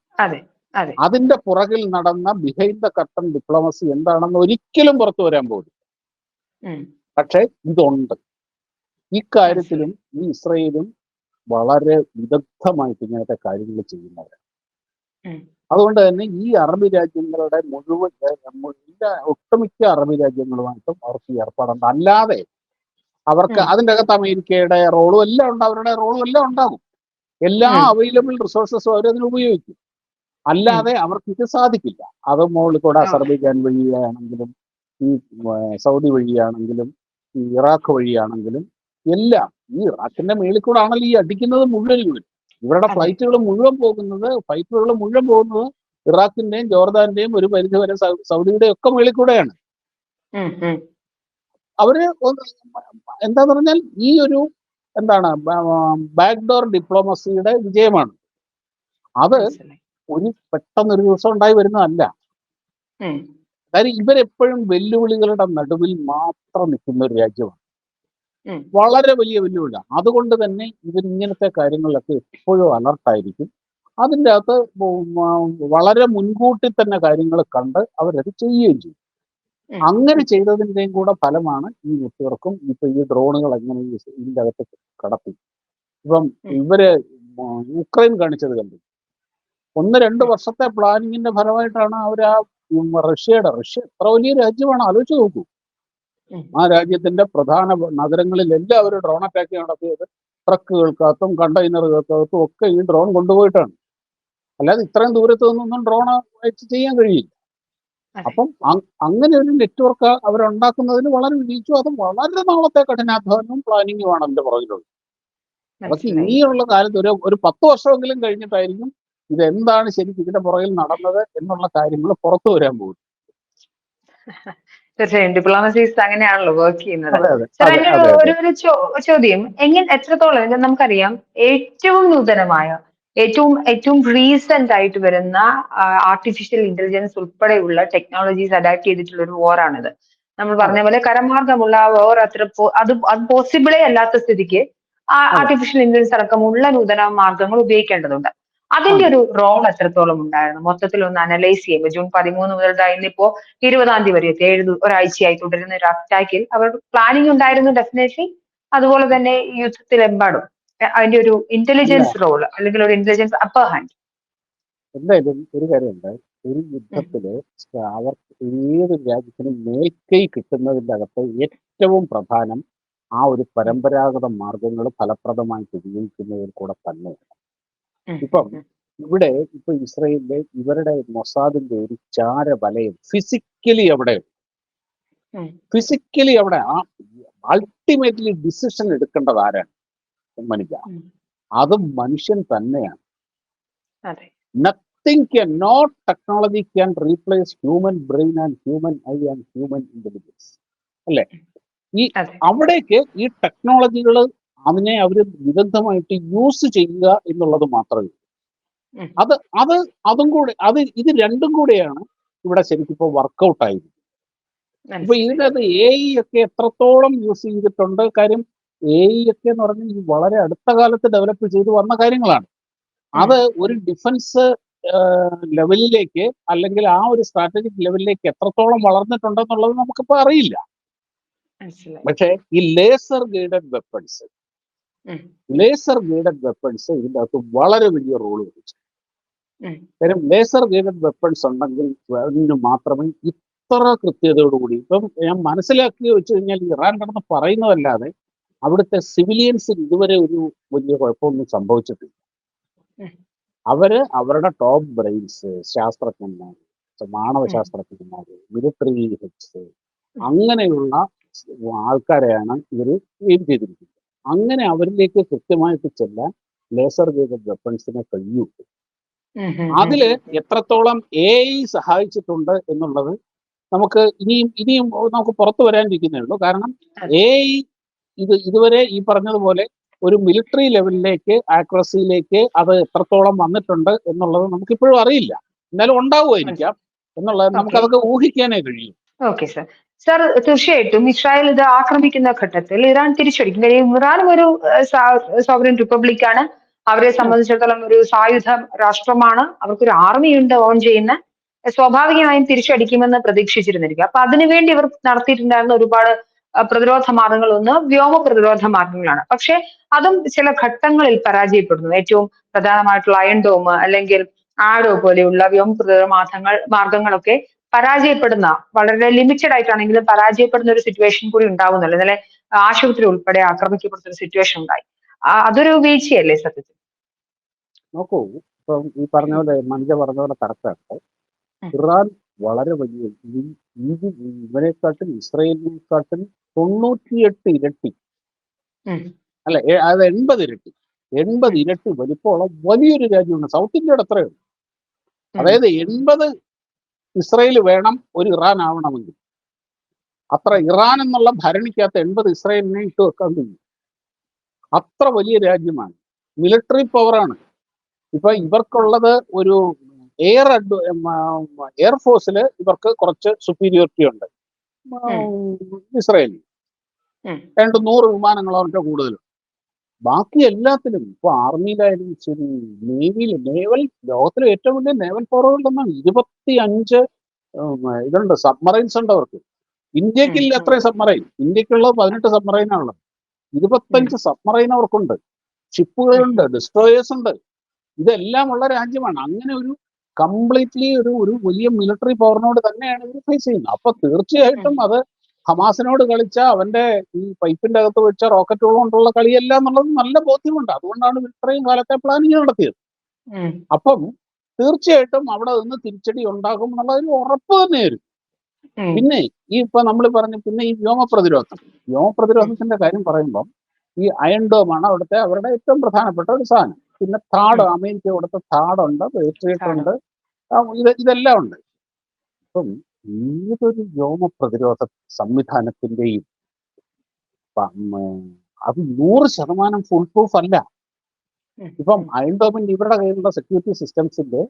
അതിന്റെ പുറകിൽ നടന്ന ബിഹൈൻഡ് ദ കർട്ടൻ ഡിപ്ലോമസി എന്താണെന്ന് ഒരിക്കലും പുറത്തു വരാൻ പോകും. പക്ഷെ ഇതുണ്ട്. ഇക്കാര്യത്തിലും ഈ ഇസ്രയേലും വളരെ വിദഗ്ധമായിട്ട് ഇങ്ങനത്തെ കാര്യങ്ങൾ ചെയ്യുന്നവരാണ്. അതുകൊണ്ട് തന്നെ ഈ അറബി രാജ്യങ്ങളുടെ ഒട്ടുമിക്ക അറബി രാജ്യങ്ങളുമായിട്ടും അവർക്ക് ഏർപ്പാടുണ്ട്. അല്ലാതെ അവർക്ക് അതിൻ്റെ അകത്ത് അമേരിക്കയുടെ റോളും എല്ലാം ഉണ്ട്, അവരുടെ റോളും എല്ലാം ഉണ്ടാകും. എല്ലാ അവൈലബിൾ റിസോഴ്സസും അവരതിന് ഉപയോഗിക്കും. അല്ലാതെ അവർക്ക് ഇത് സാധിക്കില്ല. അത് മുകളിൽ കൂടെ അസർബൈജാൻ വഴിയാണെങ്കിലും ഈ സൗദി വഴിയാണെങ്കിലും ഈ ഇറാഖ് വഴിയാണെങ്കിലും എല്ലാം ഈ ഇറാഖിന്റെ മേളിൽ കൂടെ ആണല്ലോ ഈ അടിക്കുന്നത് മുഴുവൻ. ഇവരുടെ ഫ്ലൈറ്റുകൾ മുഴുവൻ പോകുന്നത് ഇറാഖിന്റെയും ജോർദാന്റെയും ഒരു പരിധി വരെ സൗദിയുടെയും ഒക്കെ മേളിൽ കൂടെയാണ്. അവര് എന്താന്ന് പറഞ്ഞാൽ ഈ ഒരു ബാക്ക്ഡോർ ഡിപ്ലോമസിയുടെ വിജയമാണ് അത്. പെട്ടെന്നൊരു ദിവസം ഉണ്ടായി വരുന്നതല്ല. കാര്യം ഇവരെപ്പോഴും വെല്ലുവിളികളുടെ നടുവിൽ മാത്രം നിൽക്കുന്ന ഒരു രാജ്യമാണ്, വളരെ വലിയ വെല്ലുവിളി. അതുകൊണ്ട് തന്നെ ഇവരിങ്ങനത്തെ കാര്യങ്ങളിലൊക്കെ എപ്പോഴും അലർട്ടായിരിക്കും. അതിൻ്റെ അകത്ത് വളരെ മുൻകൂട്ടി തന്നെ കാര്യങ്ങൾ കണ്ട് അവരത് ചെയ്യുകയും ചെയ്യും. അങ്ങനെ ചെയ്തതിൻ്റെയും കൂടെ ഫലമാണ് ഈ നെറ്റ്വർക്കും ഇപ്പൊ ഈ ഡ്രോണുകൾ എങ്ങനെ ഇതിൻ്റെ അകത്ത് കടത്തി. ഇപ്പം ഇവര് യുക്രൈൻ കാണിച്ചത് കണ്ടു. 1-2 വർഷത്തെ പ്ലാനിങ്ങിന്റെ ഫലമായിട്ടാണ് അവർ റഷ്യ എത്ര വലിയ രാജ്യമാണ് ആലോചിച്ച് നോക്കൂ. ആ രാജ്യത്തിന്റെ പ്രധാന നഗരങ്ങളിലെല്ലാം അവർ ഡ്രോൺ അറ്റാക്ക് നടത്തിയത് ട്രക്കുകൾക്കകത്തും കണ്ടെയ്നറുകൾക്കകത്തും ഒക്കെ ഈ ഡ്രോൺ കൊണ്ടുപോയിട്ടാണ്. അല്ലാതെ ഇത്രയും ദൂരത്ത് നിന്നൊന്നും ഡ്രോൺ വെച്ച് ചെയ്യാൻ കഴിയില്ല. അതെ. അപ്പം അങ്ങനെ ഒരു നെറ്റ്വർക്ക് അവരുണ്ടാക്കുന്നതിന് വളരെ വിജയിച്ചു. അത് വളരെ നാളത്തെ കഠിനാധ്വാനവും പ്ലാനിങ്ങുമാണ് അതിന്റെ പുറകിലുള്ളത്. അതൊക്കെ മനസ്സിലായി. ഇനിയുള്ള കാലത്ത് ഒരു 10 വർഷമെങ്കിലും കഴിഞ്ഞിട്ടായിരിക്കും ഇതെന്താണ് ശരിക്കും ഇതിന്റെ പുറകിൽ നടന്നത് എന്നുള്ള കാര്യങ്ങൾ പുറത്തു വരാൻ പോകും. തീർച്ചയായും ഡിപ്ലോമസീസ് അങ്ങനെയാണല്ലോ വർക്ക് ചെയ്യുന്നത്. അതെ അതെ സാർ അതെ എന്റെ അതെ അതെ. ഒരു ചോദ്യം, എത്രത്തോളം ഇത് നമുക്കറിയാം, ഏറ്റവും നൂതനമായ ഏറ്റവും ഏറ്റവും റീസെന്റ് ആയിട്ട് വരുന്ന ആർട്ടിഫിഷ്യൽ ഇന്റലിജൻസ് ഉൾപ്പെടെയുള്ള ടെക്നോളജീസ് അഡാപ്റ്റ് ചെയ്തിട്ടുള്ള ഒരു വാറാണിത്. നമ്മൾ അതെ പറഞ്ഞ പോലെ കരമാർഗമുള്ള വാർ അത് പോസിബിളേ അല്ലാത്ത സ്ഥിതിക്ക് അതെ ആർട്ടിഫിഷ്യൽ ഇന്റലിജൻസ് അടക്കമുള്ള നൂതന മാർഗങ്ങൾ ഉപയോഗിക്കേണ്ടതുണ്ട്. അതിന്റെ ഉണ്ട്. ഒരു റോൾ എത്രത്തോളം ഉണ്ടായിരുന്നു മൊത്തത്തിൽ ഒന്ന് അനലൈസ് ചെയ്യുമ്പോൾ? ജൂൺ 13 മുതൽ ഇന്നിപ്പോ 20-ാം തീയതി വരെ ഒരാഴ്ചയായി തുടരുന്ന ഒരു അറ്റാക്കിൽ അവർ പ്ലാനിംഗ് ഉണ്ടായിരുന്നു ഡെഫിനറ്റ്ലി. അതുപോലെ തന്നെ ഈ യുദ്ധത്തിലെമ്പാടും അതിന്റെ ഒരു അല്ല, ഇന്റലിജൻസ് റോൾ അല്ലെങ്കിൽ ഒരു ഇന്റലിജൻസ് അപ്പർ ഹാൻഡ്. എന്തായാലും ഒരു കാര്യമുണ്ട്. ഒരു യുദ്ധത്തില് അവർക്ക് ഏത് രാജ്യത്തിനും മേൽക്കൈ കിട്ടുന്നതിൻ്റെ അകത്ത് ഏറ്റവും പ്രധാനം ആ ഒരു പരമ്പരാഗത മാർഗങ്ങൾ ഫലപ്രദമായിട്ട് ഉപയോഗിക്കുന്നതിൽ കൂടെ തന്നെയാണ്. ഇപ്പം ഇവിടെ ഇപ്പൊ ഇസ്രയേലിലെ ഇവരുടെ മൊസാദിന്റെ ഒരു ചാരവലയം ഫിസിക്കലി അവിടെ ആ അൾട്ടിമേറ്റ്ലി ഡിസിഷൻ എടുക്കേണ്ടത് ആരാണ്? മനുഷ്യ. അത് മനുഷ്യൻ തന്നെയാണ്. അതെ. Nothing can, no technology can replace human brain and human eye and human intelligence. അല്ലേ? ഈ അതെ. അവിടേക്ക് ഈ ടെക്നോളജികൾ അതിനെ അവർ വിദഗ്ധമായിട്ട് യൂസ് ചെയ്യുക എന്നുള്ളത് മാത്രമേ. അത് അത് അതും കൂടെ ഇത് രണ്ടും കൂടെയാണ് ഇവിടെ ശരിക്കും ഇപ്പോൾ വർക്കൗട്ട് ആയിരിക്കും. ഇപ്പൊ ഇതിനകത്ത് AI ഒക്കെ എത്രത്തോളം യൂസ് ചെയ്തിട്ടുണ്ട്? കാര്യം AI ഒക്കെ എന്ന് പറഞ്ഞാൽ ഈ വളരെ അടുത്ത കാലത്ത് ഡെവലപ്പ് ചെയ്തു വന്ന കാര്യങ്ങളാണ്. അത് ഒരു ഡിഫൻസ് ലെവലിലേക്ക് അല്ലെങ്കിൽ ആ ഒരു സ്ട്രാറ്റജിക് ലെവലിലേക്ക് എത്രത്തോളം വളർന്നിട്ടുണ്ടെന്നുള്ളത് നമുക്കിപ്പോൾ അറിയില്ല. പക്ഷേ ഈ ലേസർ ഗൈഡഡ് വെപ്പൺസ് ഇതിൻ്റെ അകത്ത് വളരെ വലിയ റോള് വഹിച്ചു. കാര്യം ലേസർ ഗൈഡഡ് വെപ്പൺസ് ഉണ്ടെങ്കിൽ അതിന് മാത്രമേ ഇത്ര കൃത്യതയോടുകൂടി, ഇപ്പം ഞാൻ മനസ്സിലാക്കി വെച്ച് കഴിഞ്ഞാൽ ഇറാൻ കിടന്ന് പറയുന്നതല്ലാതെ അവിടുത്തെ സിവിലിയൻസിന് ഇതുവരെ ഒരു വലിയ കുഴപ്പമൊന്നും സംഭവിച്ചിട്ടില്ല. അവരുടെ ടോപ്പ് ബ്രെയിൻസ്, ശാസ്ത്രജ്ഞന്മാർ, മാനവ ശാസ്ത്രജ്ഞന്മാർ, മിലിറ്ററി ഹെഡ്സ്, അങ്ങനെയുള്ള ആൾക്കാരെയാണ് ഇവർ എയിം ചെയ്തിരിക്കുന്നത്. അങ്ങനെ അവരിലേക്ക് കൃത്യമായിട്ട് ചെല്ലാൻ ലേസർ ഗൈഡഡ് വെപ്പൺസിനെ കഴിയൂ. അതില് എത്രത്തോളം AI സഹായിച്ചിട്ടുണ്ട് എന്നുള്ളത് നമുക്ക് ഇനിയും നമുക്ക് പുറത്തു വരാനിരിക്കുന്നേ ഉള്ളൂ. കാരണം AI ഇതുവരെ ഈ പറഞ്ഞതുപോലെ ഒരു മിലിറ്ററി ലെവലിലേക്ക്, ആക്യുറസിയിലേക്ക് അത് എത്രത്തോളം വന്നിട്ടുണ്ട് എന്നുള്ളത് നമുക്കിപ്പോഴും അറിയില്ല. എന്നാലും ഉണ്ടാവുമായിരിക്കാം എന്നുള്ളത് നമുക്കതൊക്കെ ഊഹിക്കാനേ കഴിയും. Okay sir. സാർ, തീർച്ചയായിട്ടും ഇസ്രായേൽ ഇത് ആക്രമിക്കുന്ന ഘട്ടത്തിൽ ഇറാൻ തിരിച്ചടിക്കും. കാര്യം ഇറാനും ഒരു സോവറിൻ റിപ്പബ്ലിക് ആണ്. അവരെ സംബന്ധിച്ചിടത്തോളം ഒരു സായുധ രാഷ്ട്രമാണ്. അവർക്കൊരു ആർമി ഉണ്ട് ഓൺ ചെയ്യുന്ന. സ്വാഭാവികമായും തിരിച്ചടിക്കുമെന്ന് പ്രതീക്ഷിച്ചിരുന്നിരിക്കും. അപ്പൊ അതിനുവേണ്ടി ഇവർ നടത്തിയിട്ടുണ്ടായിരുന്ന ഒരുപാട് പ്രതിരോധ മാർഗങ്ങൾ, ഒന്ന് വ്യോമ പ്രതിരോധ മാർഗങ്ങളാണ്. പക്ഷെ അതും ചില ഘട്ടങ്ങളിൽ പരാജയപ്പെടുന്നു. ഏറ്റവും പ്രധാനമായിട്ടുള്ള അയൺ ഡോം അല്ലെങ്കിൽ ആഡോ പോലെയുള്ള വ്യോമ പ്രതിരോധ മാർഗങ്ങളൊക്കെ പരാജയപ്പെടുന്ന, വളരെ ലിമിറ്റഡ് ആയിട്ടാണെങ്കിലും പരാജയപ്പെടുന്ന ഒരു സിറ്റുവേഷൻ കൂടി ഉണ്ടാവുന്നല്ലോ. ഇന്നലെ ആശുപത്രി ഉൾപ്പെടെ ആക്രമിക്കപ്പെടുന്ന ഒരു സിറ്റുവേഷൻ ഉണ്ടായി. അതൊരു വീഴ്ചയല്ലേ സത്യത്തിൽ? നോക്കൂ, ഇപ്പം ഈ പറഞ്ഞ പോലെ മനുജ പറഞ്ഞ പോലെ കറക്റ്റാണ്. ഇറാൻ വളരെ വലിയ ഇവരെക്കാട്ടും ഇസ്രയേലിനെക്കാട്ടും 98 ഇരട്ടി, അല്ല അത് 80 ഇരട്ടി വലിപ്പമുള്ള വലിയൊരു രാജ്യമാണ്. സൗത്ത് ഇന്ത്യയുടെ അത്രയുണ്ട്. അതായത് 80 ഇസ്രയേൽ വേണം ഒരു ഇറാൻ ആവണമെങ്കിൽ. അത്ര ഇറാൻ എന്നുള്ള ഭരണിക്കകത്ത് 80 ഇസ്രയേലിനെ ഇട്ട് വെക്കാൻ കഴിയും. അത്ര വലിയ രാജ്യമാണ്. മിലിറ്ററി പവറാണ്. ഇപ്പൊ ഇവർക്കുള്ളത് ഒരു എയർഫോഴ്സിൽ ഇവർക്ക് കുറച്ച് സുപ്പീരിയോറിറ്റി ഉണ്ട് ഇസ്രയേലിൽ. 100 വിമാനങ്ങളോ കൂടുതലും. ബാക്കി എല്ലാത്തിലും ഇപ്പൊ ആർമിയിലായാലും ശരി, നേവൽ ലോകത്തിലെ ഏറ്റവും വലിയ നേവൽ പവറുകളിലൊന്നാണ്. 25 ഇതുണ്ട്, സബ്മറൈൻസ് ഉണ്ട് അവർക്ക്. ഇന്ത്യക്കില്ല അത്രയും സബ്മറൈൻ. ഇന്ത്യക്കുള്ളത് 18 സബ്മറൈനാണുള്ളത്. 25 സബ്മറൈൻ അവർക്കുണ്ട്. ഷിപ്പുകളുണ്ട്, ഡിസ്ട്രോയേഴ്സ് ഉണ്ട്. ഇതെല്ലാം ഉള്ള രാജ്യമാണ്. അങ്ങനെ ഒരു കംപ്ലീറ്റ്ലി ഒരു വലിയ മിലിറ്ററി പവറിനോട് തന്നെയാണ് ഇവർ ഫേസ് ചെയ്യുന്നത്. അപ്പൊ തീർച്ചയായിട്ടും അത് ഹമാസിനോട് കളിച്ച അവന്റെ ഈ പൈപ്പിന്റെ അകത്ത് വെച്ച റോക്കറ്റുകൾ കൊണ്ടുള്ള കളിയല്ല എന്നുള്ളത് നല്ല ബോധ്യമുണ്ട്. അതുകൊണ്ടാണ് ഇത്രയും കാലത്തെ പ്ലാനിങ് നടത്തിയത്. അപ്പം തീർച്ചയായിട്ടും അവിടെ നിന്ന് തിരിച്ചടി ഉണ്ടാകും എന്നുള്ളതിന് ഉറപ്പ് തന്നെയായിരുന്നു. പിന്നെ ഈ ഇപ്പൊ നമ്മൾ പറഞ്ഞു, പിന്നെ ഈ വ്യോമപ്രതിരോധത്തിന്റെ കാര്യം പറയുമ്പോൾ ഈ അയൺ ഡോമാണ് അവിടുത്തെ അവരുടെ ഏറ്റവും പ്രധാനപ്പെട്ട ഒരു സാധനം. പിന്നെ താഡ്, അമേരിക്ക കൊടുത്ത താഡുണ്ട്, പേട്രിയറ്റ് ഉണ്ട്, ഇതെല്ലാം ഉണ്ട്. അപ്പം ഏതൊരു വ്യോമ പ്രതിരോധ സംവിധാനത്തിന്റെയും അത് 100% ഫുൾ പ്രൂഫ് അല്ല. ഇപ്പം അയൺ ഡോമിന്റെ ഇവരുടെ കയ്യിലുള്ള സെക്യൂരിറ്റി സിസ്റ്റംസിന്റെ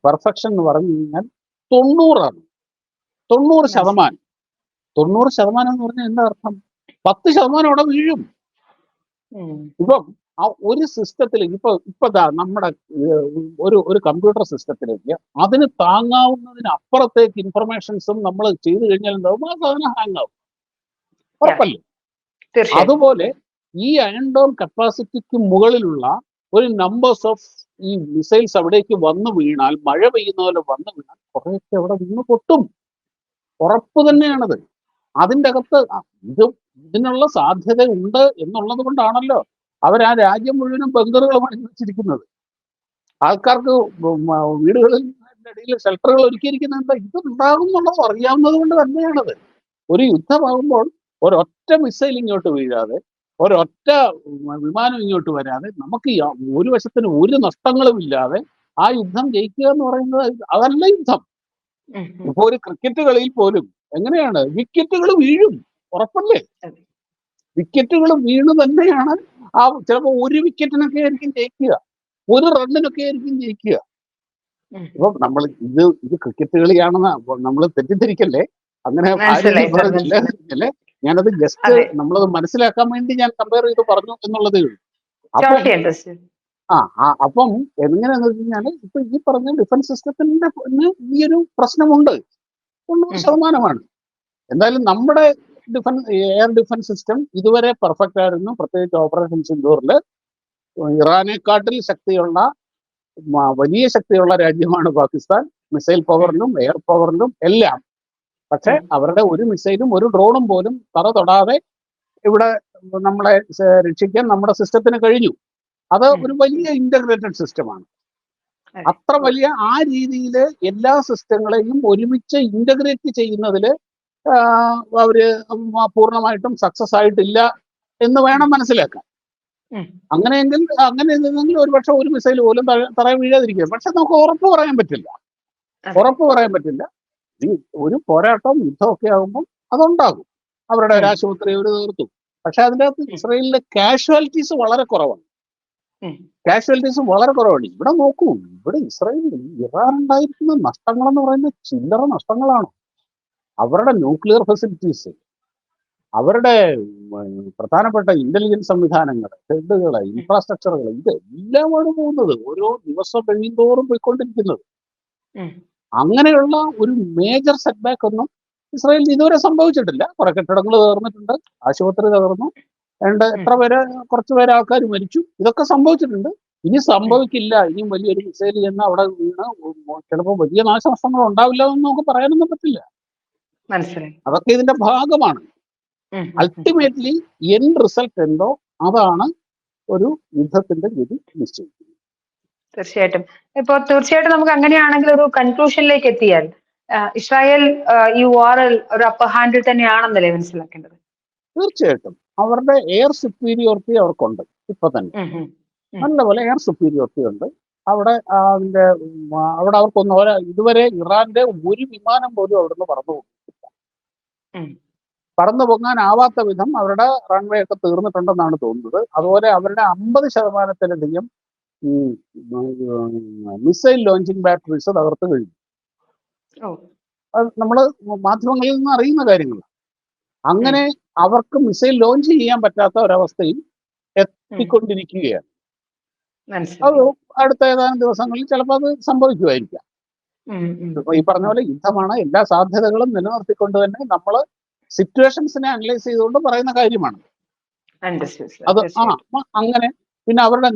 പെർഫെക്ഷൻ എന്ന് പറഞ്ഞു കഴിഞ്ഞാൽ 90%. 90% എന്ന് പറഞ്ഞാൽ എന്താ അർത്ഥം? 10% അവിടെ വീഴും. ഇപ്പം ആ ഒരു സിസ്റ്റത്തിലേക്ക് ഇപ്പൊ നമ്മുടെ ഒരു കമ്പ്യൂട്ടർ സിസ്റ്റത്തിലേക്ക് അതിന് താങ്ങാവുന്നതിന് അപ്പുറത്തേക്ക് ഇൻഫർമേഷൻസും നമ്മൾ ചെയ്തു കഴിഞ്ഞാൽ എന്താവും? ആ സാധനം ഹാങ് ആവും, ഉറപ്പല്ലേ? അതുപോലെ ഈ അയൺ ഡോം കപ്പാസിറ്റിക്ക് മുകളിലുള്ള ഒരു നമ്പേഴ്സ് ഓഫ് ഈ മിസൈൽസ് അവിടേക്ക് വന്നു വീണാൽ, മഴ പെയ്യുന്ന പോലെ വന്നു വീണാൽ കുറേയൊക്കെ അവിടെ നിന്ന് പൊട്ടും, ഉറപ്പ് തന്നെയാണത്. അതിൻ്റെ അകത്ത് ഇതിനുള്ള സാധ്യത ഉണ്ട് എന്നുള്ളത് കൊണ്ടാണല്ലോ അവർ ആ രാജ്യം മുഴുവനും ബങ്കറുകൾ പണി വെച്ചിരിക്കുന്നത്. ആൾക്കാർക്ക് വീടുകളിൽ ഇടയിൽ ഷെൽട്ടറുകൾ ഒരുക്കിയിരിക്കുന്നത് ഇത് ഉണ്ടാകും എന്നുള്ളത് അറിയാവുന്നത് കൊണ്ട് തന്നെയാണത്. ഒരു യുദ്ധമാകുമ്പോൾ ഒരൊറ്റ മിസൈൽ ഇങ്ങോട്ട് വീഴാതെ, ഒരൊറ്റ വിമാനം ഇങ്ങോട്ട് വരാതെ, നമുക്ക് ഒരു വശത്തിന് ഒരു നഷ്ടങ്ങളും ഇല്ലാതെ ആ യുദ്ധം ജയിക്കുക എന്ന് പറയുന്നത് അതല്ല യുദ്ധം. ഇപ്പൊ ഒരു ക്രിക്കറ്റ് കളിയിൽ പോലും എങ്ങനെയാണ്? വിക്കറ്റുകൾ വീഴും, ഉറപ്പല്ലേ? വിക്കറ്റുകൾ വീണ് തന്നെയാണ് ചിലപ്പോൾ ഒരു വിക്കറ്റിനൊക്കെ ആയിരിക്കും ജയിക്കുക, ഒരു റണ്ണിനൊക്കെ ആയിരിക്കും ജയിക്കുക. ഇപ്പൊ നമ്മൾ ഇത് ക്രിക്കറ്റ് കളിയാണെന്ന് നമ്മൾ തെറ്റിദ്ധരിക്കല്ലേ, അങ്ങനെ പറഞ്ഞല്ലേ. ഞാനത് ജസ്റ്റ് നമ്മളത് മനസ്സിലാക്കാൻ വേണ്ടി ഞാൻ കമ്പയർ ചെയ്ത് പറഞ്ഞു എന്നുള്ളതേ ഉള്ളൂ. അപ്പം എങ്ങനെയാന്ന് വെച്ച് കഴിഞ്ഞാൽ ഇപ്പൊ ഈ പറഞ്ഞ ഡിഫൻസ് സിസ്റ്റത്തിന്റെ ഈ ഒരു പ്രശ്നമുണ്ട്, 90%. എന്തായാലും നമ്മുടെ എയർ ഡിഫൻസ് സിസ്റ്റം ഇതുവരെ പെർഫെക്റ്റ് ആയിരുന്നു. പ്രത്യേകിച്ച് ഓപ്പറേഷൻ സിന്ദൂറിൽ ഇറാനെക്കാട്ടിൽ ശക്തിയുള്ള വലിയ ശക്തിയുള്ള രാജ്യമാണ് പാകിസ്ഥാൻ, മിസൈൽ പവറിലും എയർ പവറിലും എല്ലാം. പക്ഷെ അവരുടെ ഒരു മിസൈലും ഒരു ഡ്രോണും പോലും തറ തൊടാതെ ഇവിടെ നമ്മളെ രക്ഷിക്കാൻ നമ്മുടെ സിസ്റ്റത്തിന് കഴിഞ്ഞു. അത് ഒരു വലിയ ഇന്റഗ്രേറ്റഡ് സിസ്റ്റമാണ്. അത്ര വലിയ ആ രീതിയിൽ എല്ലാ സിസ്റ്റങ്ങളെയും ഒരുമിച്ച് ഇന്റഗ്രേറ്റ് ചെയ്യുന്നതിൽ അവര് പൂർണ്ണമായിട്ടും സക്സസ് ആയിട്ടില്ല എന്ന് വേണം മനസ്സിലാക്കാൻ. അങ്ങനെ ഒരുപക്ഷെ ഒരു മിസൈൽ പോലും തറ വീഴാതിരിക്കുക. പക്ഷെ നമുക്ക് ഉറപ്പ് പറയാൻ പറ്റില്ല. ഈ ഒരു പോരാട്ടം യുദ്ധമൊക്കെ ആകുമ്പോൾ അതുണ്ടാകും. അവരുടെ ഒരു ആശുപത്രി അവർ തീർത്തു. പക്ഷെ അതിൻ്റെ അകത്ത് ഇസ്രയേലിലെ കാഷ്വാലിറ്റീസ് വളരെ കുറവാണ്. ഇവിടെ നോക്കൂ, ഇവിടെ ഇറാൻ ഉണ്ടായിരിക്കുന്ന നഷ്ടങ്ങളെന്ന് പറയുന്നത് ചില്ലറ നഷ്ടങ്ങളാണ്. അവരുടെ ന്യൂക്ലിയർ ഫെസിലിറ്റീസ്, അവരുടെ പ്രധാനപ്പെട്ട ഇന്റലിജൻസ് സംവിധാനങ്ങൾ, ഹെഡുകൾ, ഇൻഫ്രാസ്ട്രക്ചറുകൾ, ഇതെല്ലാമാണ് പോകുന്നത്, ഓരോ ദിവസം കഴിയുന്തോറും പോയിക്കൊണ്ടിരിക്കുന്നത്. അങ്ങനെയുള്ള ഒരു മേജർ സെറ്റ് ബാക്ക് ഒന്നും ഇസ്രായേലിൽ ഇതുവരെ സംഭവിച്ചിട്ടില്ല. കുറെ കെട്ടിടങ്ങൾ തകർന്നിട്ടുണ്ട്, ആശുപത്രി തകർന്നു, കുറച്ച് പേര് ആൾക്കാർ മരിച്ചു, ഇതൊക്കെ സംഭവിച്ചിട്ടുണ്ട്. ഇനി സംഭവിക്കില്ല, ഇനിയും വലിയൊരു മിസൈൽ ചെന്ന് അവിടെ വീണ് ചിലപ്പോൾ വലിയ നാശനഷ്ടങ്ങൾ ഉണ്ടാവില്ല എന്ന് നമുക്ക് പറയാനൊന്നും പറ്റില്ല. അതൊക്കെ ഇതിന്റെ ഭാഗമാണ്. അൾട്ടിമേറ്റ്ലി എൻഡ് റിസൾട്ട് എന്തോ അതാണ് ഒരു യുദ്ധത്തിന്റെ ഗതി നിശ്ചയിക്കുന്നത്. തീർച്ചയായിട്ടും നമുക്ക് അങ്ങനെയാണെങ്കിൽ ഒരു കൺക്ലൂഷനിലേക്ക് എത്തിയാൽ ഇസ്രായേൽ ഈ വാറിൽ ഒരു അപ്പർ ഹാൻഡിൽ തന്നെയാണെന്നല്ലേ മനസ്സിലാക്കേണ്ടത്? തീർച്ചയായിട്ടും അവരുടെ എയർ സുപ്പീരിയോറിറ്റി അവർക്കുണ്ട്. ഇപ്പൊ തന്നെ നല്ലപോലെ എയർ സുപ്പീരിയോറിറ്റി ഉണ്ട് അവിടെ. അവിടെ അവർക്കൊന്നും ഇതുവരെ ഇറാന്റെ ഒരു വിമാനം പോലും അവിടുന്ന് പറന്നു പൊങ്ങാനാവാത്ത വിധം അവരുടെ റൺവേ ഒക്കെ തീർന്നിട്ടുണ്ടെന്നാണ് തോന്നുന്നത്. അതുപോലെ അവരുടെ 50%-ലധികം ഈ മിസൈൽ ലോഞ്ചിങ് ബാറ്ററീസ് തകർത്ത് കഴിഞ്ഞു. അത് നമ്മൾ മാധ്യമങ്ങളിൽ നിന്ന് അറിയുന്ന കാര്യങ്ങളാണ്. അങ്ങനെ അവർക്ക് മിസൈൽ ലോഞ്ച് ചെയ്യാൻ പറ്റാത്ത ഒരവസ്ഥയിൽ എത്തിക്കൊണ്ടിരിക്കുകയാണ്. അത് അടുത്ത ഏതാനും ദിവസങ്ങളിൽ ചിലപ്പോൾ അത് സംഭവിക്കുമായിരിക്കാം. ഈ പറഞ്ഞ പോലെ യുദ്ധമാണ്, എല്ലാ സാധ്യതകളും നിലനിർത്തിക്കൊണ്ട് തന്നെ നമ്മൾ സിറ്റുവേഷൻസിനെ അനലൈസ് ചെയ്തുകൊണ്ട് പറയുന്ന കാര്യമാണ് അത്. അങ്ങനെ പിന്നെ അവരുടെ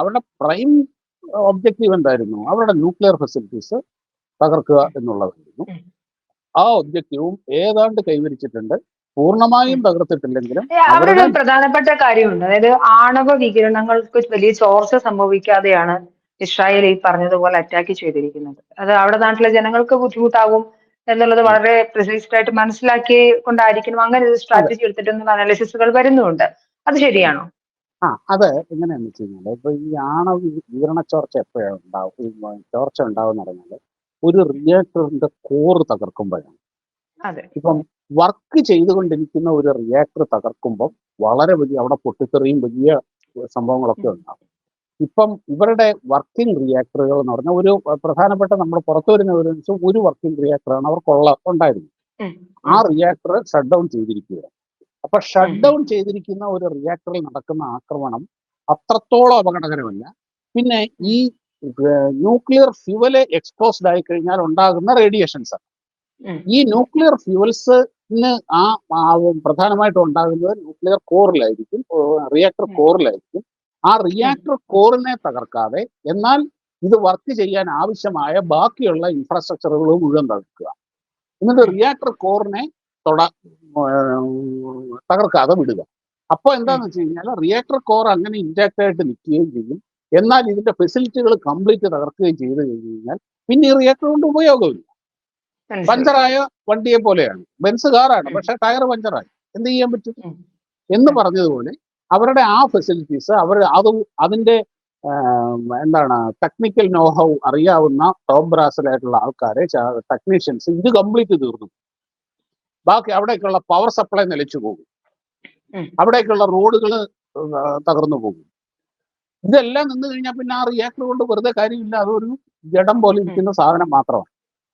അവരുടെ പ്രൈം ഒബ്ജക്റ്റീവ് എന്തായിരുന്നു? അവരുടെ ന്യൂക്ലിയർ ഫെസിലിറ്റീസ് തകർക്കുക എന്നുള്ളതായിരുന്നു. ആ ഒബ്ജക്റ്റീവും ഏതാണ്ട് കൈവരിച്ചിട്ടുണ്ട്. പൂർണ്ണമായും തകർത്തിട്ടില്ലെങ്കിലും അവിടെ അവരുടെ ഒരു പ്രധാനപ്പെട്ട കാര്യമുണ്ട്. അതായത് ആണവ വികിരണങ്ങൾക്ക് വലിയ ചോർച്ച സംഭവിക്കാതെയാണ് ഇസ്രായേൽ ഈ പറഞ്ഞതുപോലെ അറ്റാക്ക് ചെയ്തിരിക്കുന്നത്. അത് അവിടെ നാട്ടിലെ ജനങ്ങൾക്ക് ബുദ്ധിമുട്ടാകും എന്നുള്ളത് ഉം, വളരെ പ്രിസൈസ്ഡ് ആയിട്ട് മനസ്സിലാക്കി കൊണ്ടായിരിക്കണം അങ്ങനെ ഒരു അതെ. സ്ട്രാറ്റജി എടുത്തിട്ടുള്ള അനാലിസിസുകൾ വരുന്നുണ്ട്. അത് ഉം. ശരിയാണോ? അത് എങ്ങനെയാന്ന് വെച്ച് കഴിഞ്ഞാൽ ഇപ്പൊ ഈ ആണവ വികിരണ ചോർച്ച എപ്പോഴാണ് ഉണ്ടാവും, ചോർച്ച ഉണ്ടാവുന്ന പറഞ്ഞാൽ ഒരു റിയാക്ടറിന്റെ കോർ തകർക്കുമ്പോഴാണ്. അതെ. ഇപ്പം വർക്ക് ചെയ്തുകൊണ്ടിരിക്കുന്ന ഒരു റിയാക്ടർ തകർക്കുമ്പോൾ വളരെ വലിയ അവിടെ പൊട്ടിത്തെറിയും വലിയ സംഭവങ്ങളൊക്കെ ഉം. ഉണ്ടാവും. ഇപ്പം ഇവരുടെ വർക്കിംഗ് റിയാക്ടറുകൾ എന്ന് പറഞ്ഞാൽ ഒരു പ്രധാനപ്പെട്ട നമ്മൾ പുറത്തു വരുന്ന ഒരു വർക്കിംഗ് റിയാക്ടറാണ് അവർക്കുള്ള ഉണ്ടായിരുന്നത്. ഉം. ആ ഉം. റിയാക്ടർ ഷട്ട് ഡൗൺ ചെയ്തിരിക്കുക. അപ്പൊ ഉം. ഷട്ട് ഉം. ഡൗൺ ചെയ്തിരിക്കുന്ന ഒരു റിയാക്ടറിൽ നടക്കുന്ന ആക്രമണം അത്രത്തോളം അപകടകരമല്ല. പിന്നെ ഉം. ഈ ന്യൂക്ലിയർ ഫ്യൂവല് എക്സ്പോസ്ഡ് ആയി കഴിഞ്ഞാൽ ഉണ്ടാകുന്ന റേഡിയേഷൻസ്, ഉം. ഈ ന്യൂക്ലിയർ ഫ്യൂവൽസിന് ആ പ്രധാനമായിട്ടും ഉണ്ടാകുന്നത് ന്യൂക്ലിയർ കോറിലായിരിക്കും, റിയാക്ടർ ഉം. കോറിലായിരിക്കും. ആ ഉം. റിയാക്ടർ കോറിനെ തകർക്കാതെ എന്നാൽ ഇത് വർക്ക് ചെയ്യാൻ ആവശ്യമായ ബാക്കിയുള്ള ഇൻഫ്രാസ്ട്രക്ചറുകൾ മുഴുവൻ തകർക്കുക. എന്നിട്ട് ഉം. റിയാക്ടർ കോറിനെ തൊട തകർക്കാതെ വിടുക. അപ്പോൾ ഉം. എന്താണെന്ന് വെച്ച് കഴിഞ്ഞാൽ റിയാക്ടർ കോർ അങ്ങനെ ഇൻടാക്ട് ആയിട്ട് നിൽക്കുകയും ചെയ്യും. എന്നാൽ ഇതിന്റെ ഫെസിലിറ്റികൾ കംപ്ലീറ്റ് തകർക്കുകയും ചെയ്ത് കഴിഞ്ഞ് കഴിഞ്ഞാൽ പിന്നെ ഈ റിയാക്ടർ കൊണ്ട് ഉപയോഗമില്ല. മനസ്സിലായി. പഞ്ചറായ വണ്ടിയെ പോലെയാണ്. ബെൻസ് കാറാണ്, ഉം. പക്ഷെ ടയർ പഞ്ചറായി, എന്ത് ചെയ്യാൻ പറ്റും ഉം. എന്ന് ഉം. പറഞ്ഞതുപോലെ അവരുടെ ആ ഫെസിലിറ്റീസ് അവർ അതിന്റെ എന്താണ് ടെക്നിക്കൽ നോഹൗ അറിയാവുന്ന ടോപ്പ് ബ്രാസിലായിട്ടുള്ള ആൾക്കാരെ ടെക്നീഷ്യൻസ് ഇത് കംപ്ലീറ്റ് തീർന്നു. ബാക്കി അവിടേക്കുള്ള പവർ സപ്ലൈ നിലച്ചു പോകും, ഉം. അവിടേക്കുള്ള റോഡുകൾ തകർന്നു പോകും. ഇതെല്ലാം നിന്ന് കഴിഞ്ഞാൽ പിന്നെ ആ റിയാക്ടർ കൊണ്ട് വെറുതെ കാര്യമില്ല, അതൊരു ജഡം പോലെ ഉം. ഇരിക്കുന്ന സാധനം മാത്രമാണ്.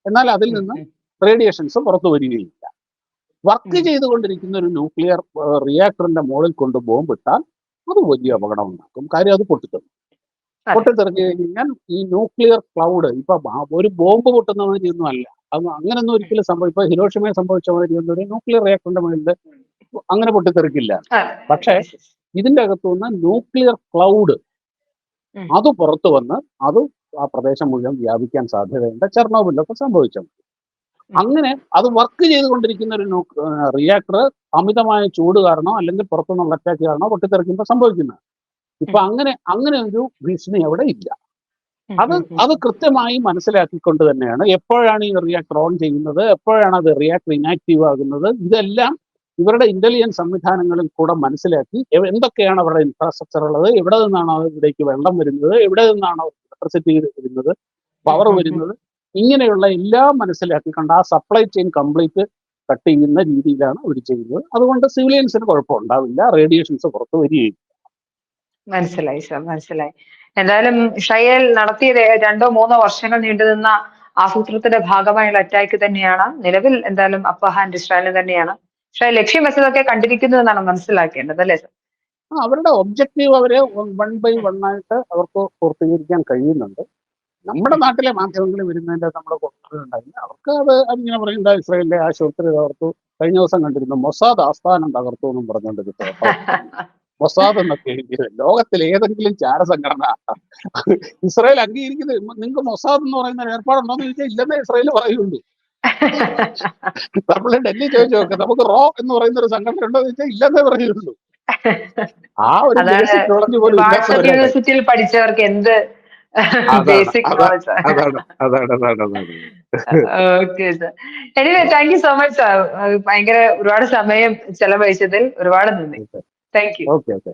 എന്നാൽ അതിൽ ഉം. നിന്ന് ഉം. റേഡിയേഷൻസ് പുറത്തു വരികയില്ല. വർക്ക് ഉം. ചെയ്തുകൊണ്ടിരിക്കുന്ന ഒരു ന്യൂക്ലിയർ റിയാക്ടറിന്റെ മുകളിൽ കൊണ്ട് ബോംബിട്ടാൽ അത് വലിയ ഉം. അപകടം ഉണ്ടാക്കും. കാര്യം അത് പൊട്ടിത്തെറിക്കും. അതെ. പൊട്ടിത്തെറിഞ്ഞു കഴിഞ്ഞാൽ ഈ ന്യൂക്ലിയർ ക്ലൗഡ് ഇപ്പൊ ഒരു ബോംബ് പൊട്ടുന്ന മാതിരിയൊന്നും അല്ല, അത് അങ്ങനെയൊന്നും ഒരിക്കലും ഇപ്പൊ ഹിരോഷിമയെ സംഭവിച്ച മാതിരി ഒന്നും ഒരു ന്യൂക്ലിയർ റിയാക്ടറിന്റെ മുകളിൽ അങ്ങനെ പൊട്ടിത്തെറിക്കില്ല. അതെ. പക്ഷേ Yes, yes. ഇതിന്റെ അകത്തുനിന്ന് ന്യൂക്ലിയർ ക്ലൗഡ് ഉം. അത് പുറത്തു വന്ന് അത് ആ പ്രദേശം മുഴുവൻ വ്യാപിക്കാൻ സാധ്യതയുണ്ട്. ചെർണോബിലൊക്കെ സംഭവിച്ചത് ഉം. അങ്ങനെ. അത് വർക്ക് ചെയ്തുകൊണ്ടിരിക്കുന്ന ഒരു റിയാക്ടർ അമിതമായ ചൂട് കാരണോ അല്ലെങ്കിൽ പുറത്തുനിന്നുള്ള അറ്റാക്ക് കാരണോ പൊട്ടിത്തെറിക്കുമ്പോൾ സംഭവിക്കുന്നത്. ഇപ്പൊ ഉം. അങ്ങനെ ഒരു ഭീഷണി അവിടെ ഇല്ല. ഉം. അത് ഉം. ഉം. അത് കൃത്യമായി മനസ്സിലാക്കിക്കൊണ്ട് തന്നെയാണ് എപ്പോഴാണ് ഈ റിയാക്ടർ ഓൺ ചെയ്യുന്നത്, എപ്പോഴാണ് അത് റിയാക്ടർ ഇനാക്റ്റീവ് ആകുന്നത്, ഇതെല്ലാം ഇവരുടെ ഇന്റലിജൻസ് സംവിധാനങ്ങളിൽ കൂടെ മനസ്സിലാക്കി എന്തൊക്കെയാണ് അവരുടെ ഇൻഫ്രാസ്ട്രക്ചർ ഉള്ളത്, എവിടെ നിന്നാണ് ഇവിടേക്ക് വെള്ളം വരുന്നത്, എവിടെ നിന്നാണ് ഇലക്ട്രിസിറ്റി വരുന്നത്, ഉം. പവർ ഉം. ഉം. വരുന്നത്, ഇങ്ങനെയുള്ള എല്ലാം മനസ്സിലാക്കിക്കൊണ്ട് ആ സപ്ലൈ ചെയിൻ കംപ്ലീറ്റ് കട്ട് ചെയ്യുന്ന രീതിയിലാണ് അവർ ചെയ്യുന്നത്. അതുകൊണ്ട് സിവിലിയൻസിന് കുഴപ്പമുണ്ടാവില്ല, റേഡിയേഷൻസ് പുറത്ത് വരികയില്ല. മനസ്സിലായി സർ, മനസ്സിലായി. എന്തായാലും ഇസ്രായേൽ നടത്തിയ 2-3 വർഷങ്ങൾ നീണ്ടുനിന്ന ആസൂത്രണത്തിന്റെ ഭാഗമായുള്ള അറ്റാക്ക് തന്നെയാണ് നിലവിൽ എന്തായാലും അപ്പർ ഹാൻഡ് ഇസ്രായേലിന് തന്നെയാണ്. ഇസ്രായേൽ ലക്ഷ്യം വെച്ചതൊക്കെ കണ്ടിരിക്കുന്നു എന്നാണ് മനസ്സിലാക്കേണ്ടത് അല്ലേ സർ? അവരുടെ ഒബ്ജക്റ്റീവ് അവരെ വൺ ബൈ വൺ ആയിട്ട് അവർക്ക് പൂർത്തീകരിക്കാൻ കഴിയുന്നുണ്ട്. നമ്മുടെ നാട്ടിലെ മാധ്യമങ്ങളിൽ വരുന്നതിന്റെ നമ്മുടെ ഉണ്ടായി അവർക്ക് അതിങ്ങനെ പറയുന്നത് ഇസ്രായേലിന്റെ ആശുപത്രി തകർത്തു, കഴിഞ്ഞ ദിവസം കണ്ടിരുന്നു മൊസാദ് ആസ്ഥാനം തകർത്തു എന്നും പറഞ്ഞുകൊണ്ട് ഒരു ഫോട്ടോ. മൊസാദ് എന്നൊക്കെ എഴുതിയത് ലോകത്തിൽ ഏതെങ്കിലും ചാരസംഘടന ഇസ്രായേൽ അംഗീകരിക്കുന്നത്? നിങ്ങൾക്ക് മൊസാദ് എന്ന് പറയുന്ന ഏർപ്പാടുണ്ടോ എന്ന് ചോദിച്ചാൽ ഇല്ലെന്നേ ഇസ്രായേൽ പറയുള്ളൂ. നമ്മൾ ഡൽഹി ചോദിച്ചു നോക്കാം, നമുക്ക് റോ എന്ന് പറയുന്ന ഒരു സംഘടന ഉണ്ടോ എന്ന് ചോദിച്ചാൽ ഇല്ലെന്നേ പറയുള്ളൂ. ആ ഒരു അതാണ് ബേസിക് നോളജ് പോലും വാട്സപ്പ് ഇല്ലാത്തവരാണ്. യൂണിവേഴ്സിറ്റിയിൽ പഠിച്ചവർക്ക് എന്ത് അതാണ് ബേസിക് അതാ നോളജ്. അതാണ് അതാണ് അതാണ് അതാണ് okay sir. Anyway thank you so much sir. ഭയങ്കര ഒരുപാട് സമയം ചെലവഴിച്ചതിൽ ഒരുപാട് നന്ദി. Thank you. Okay okay.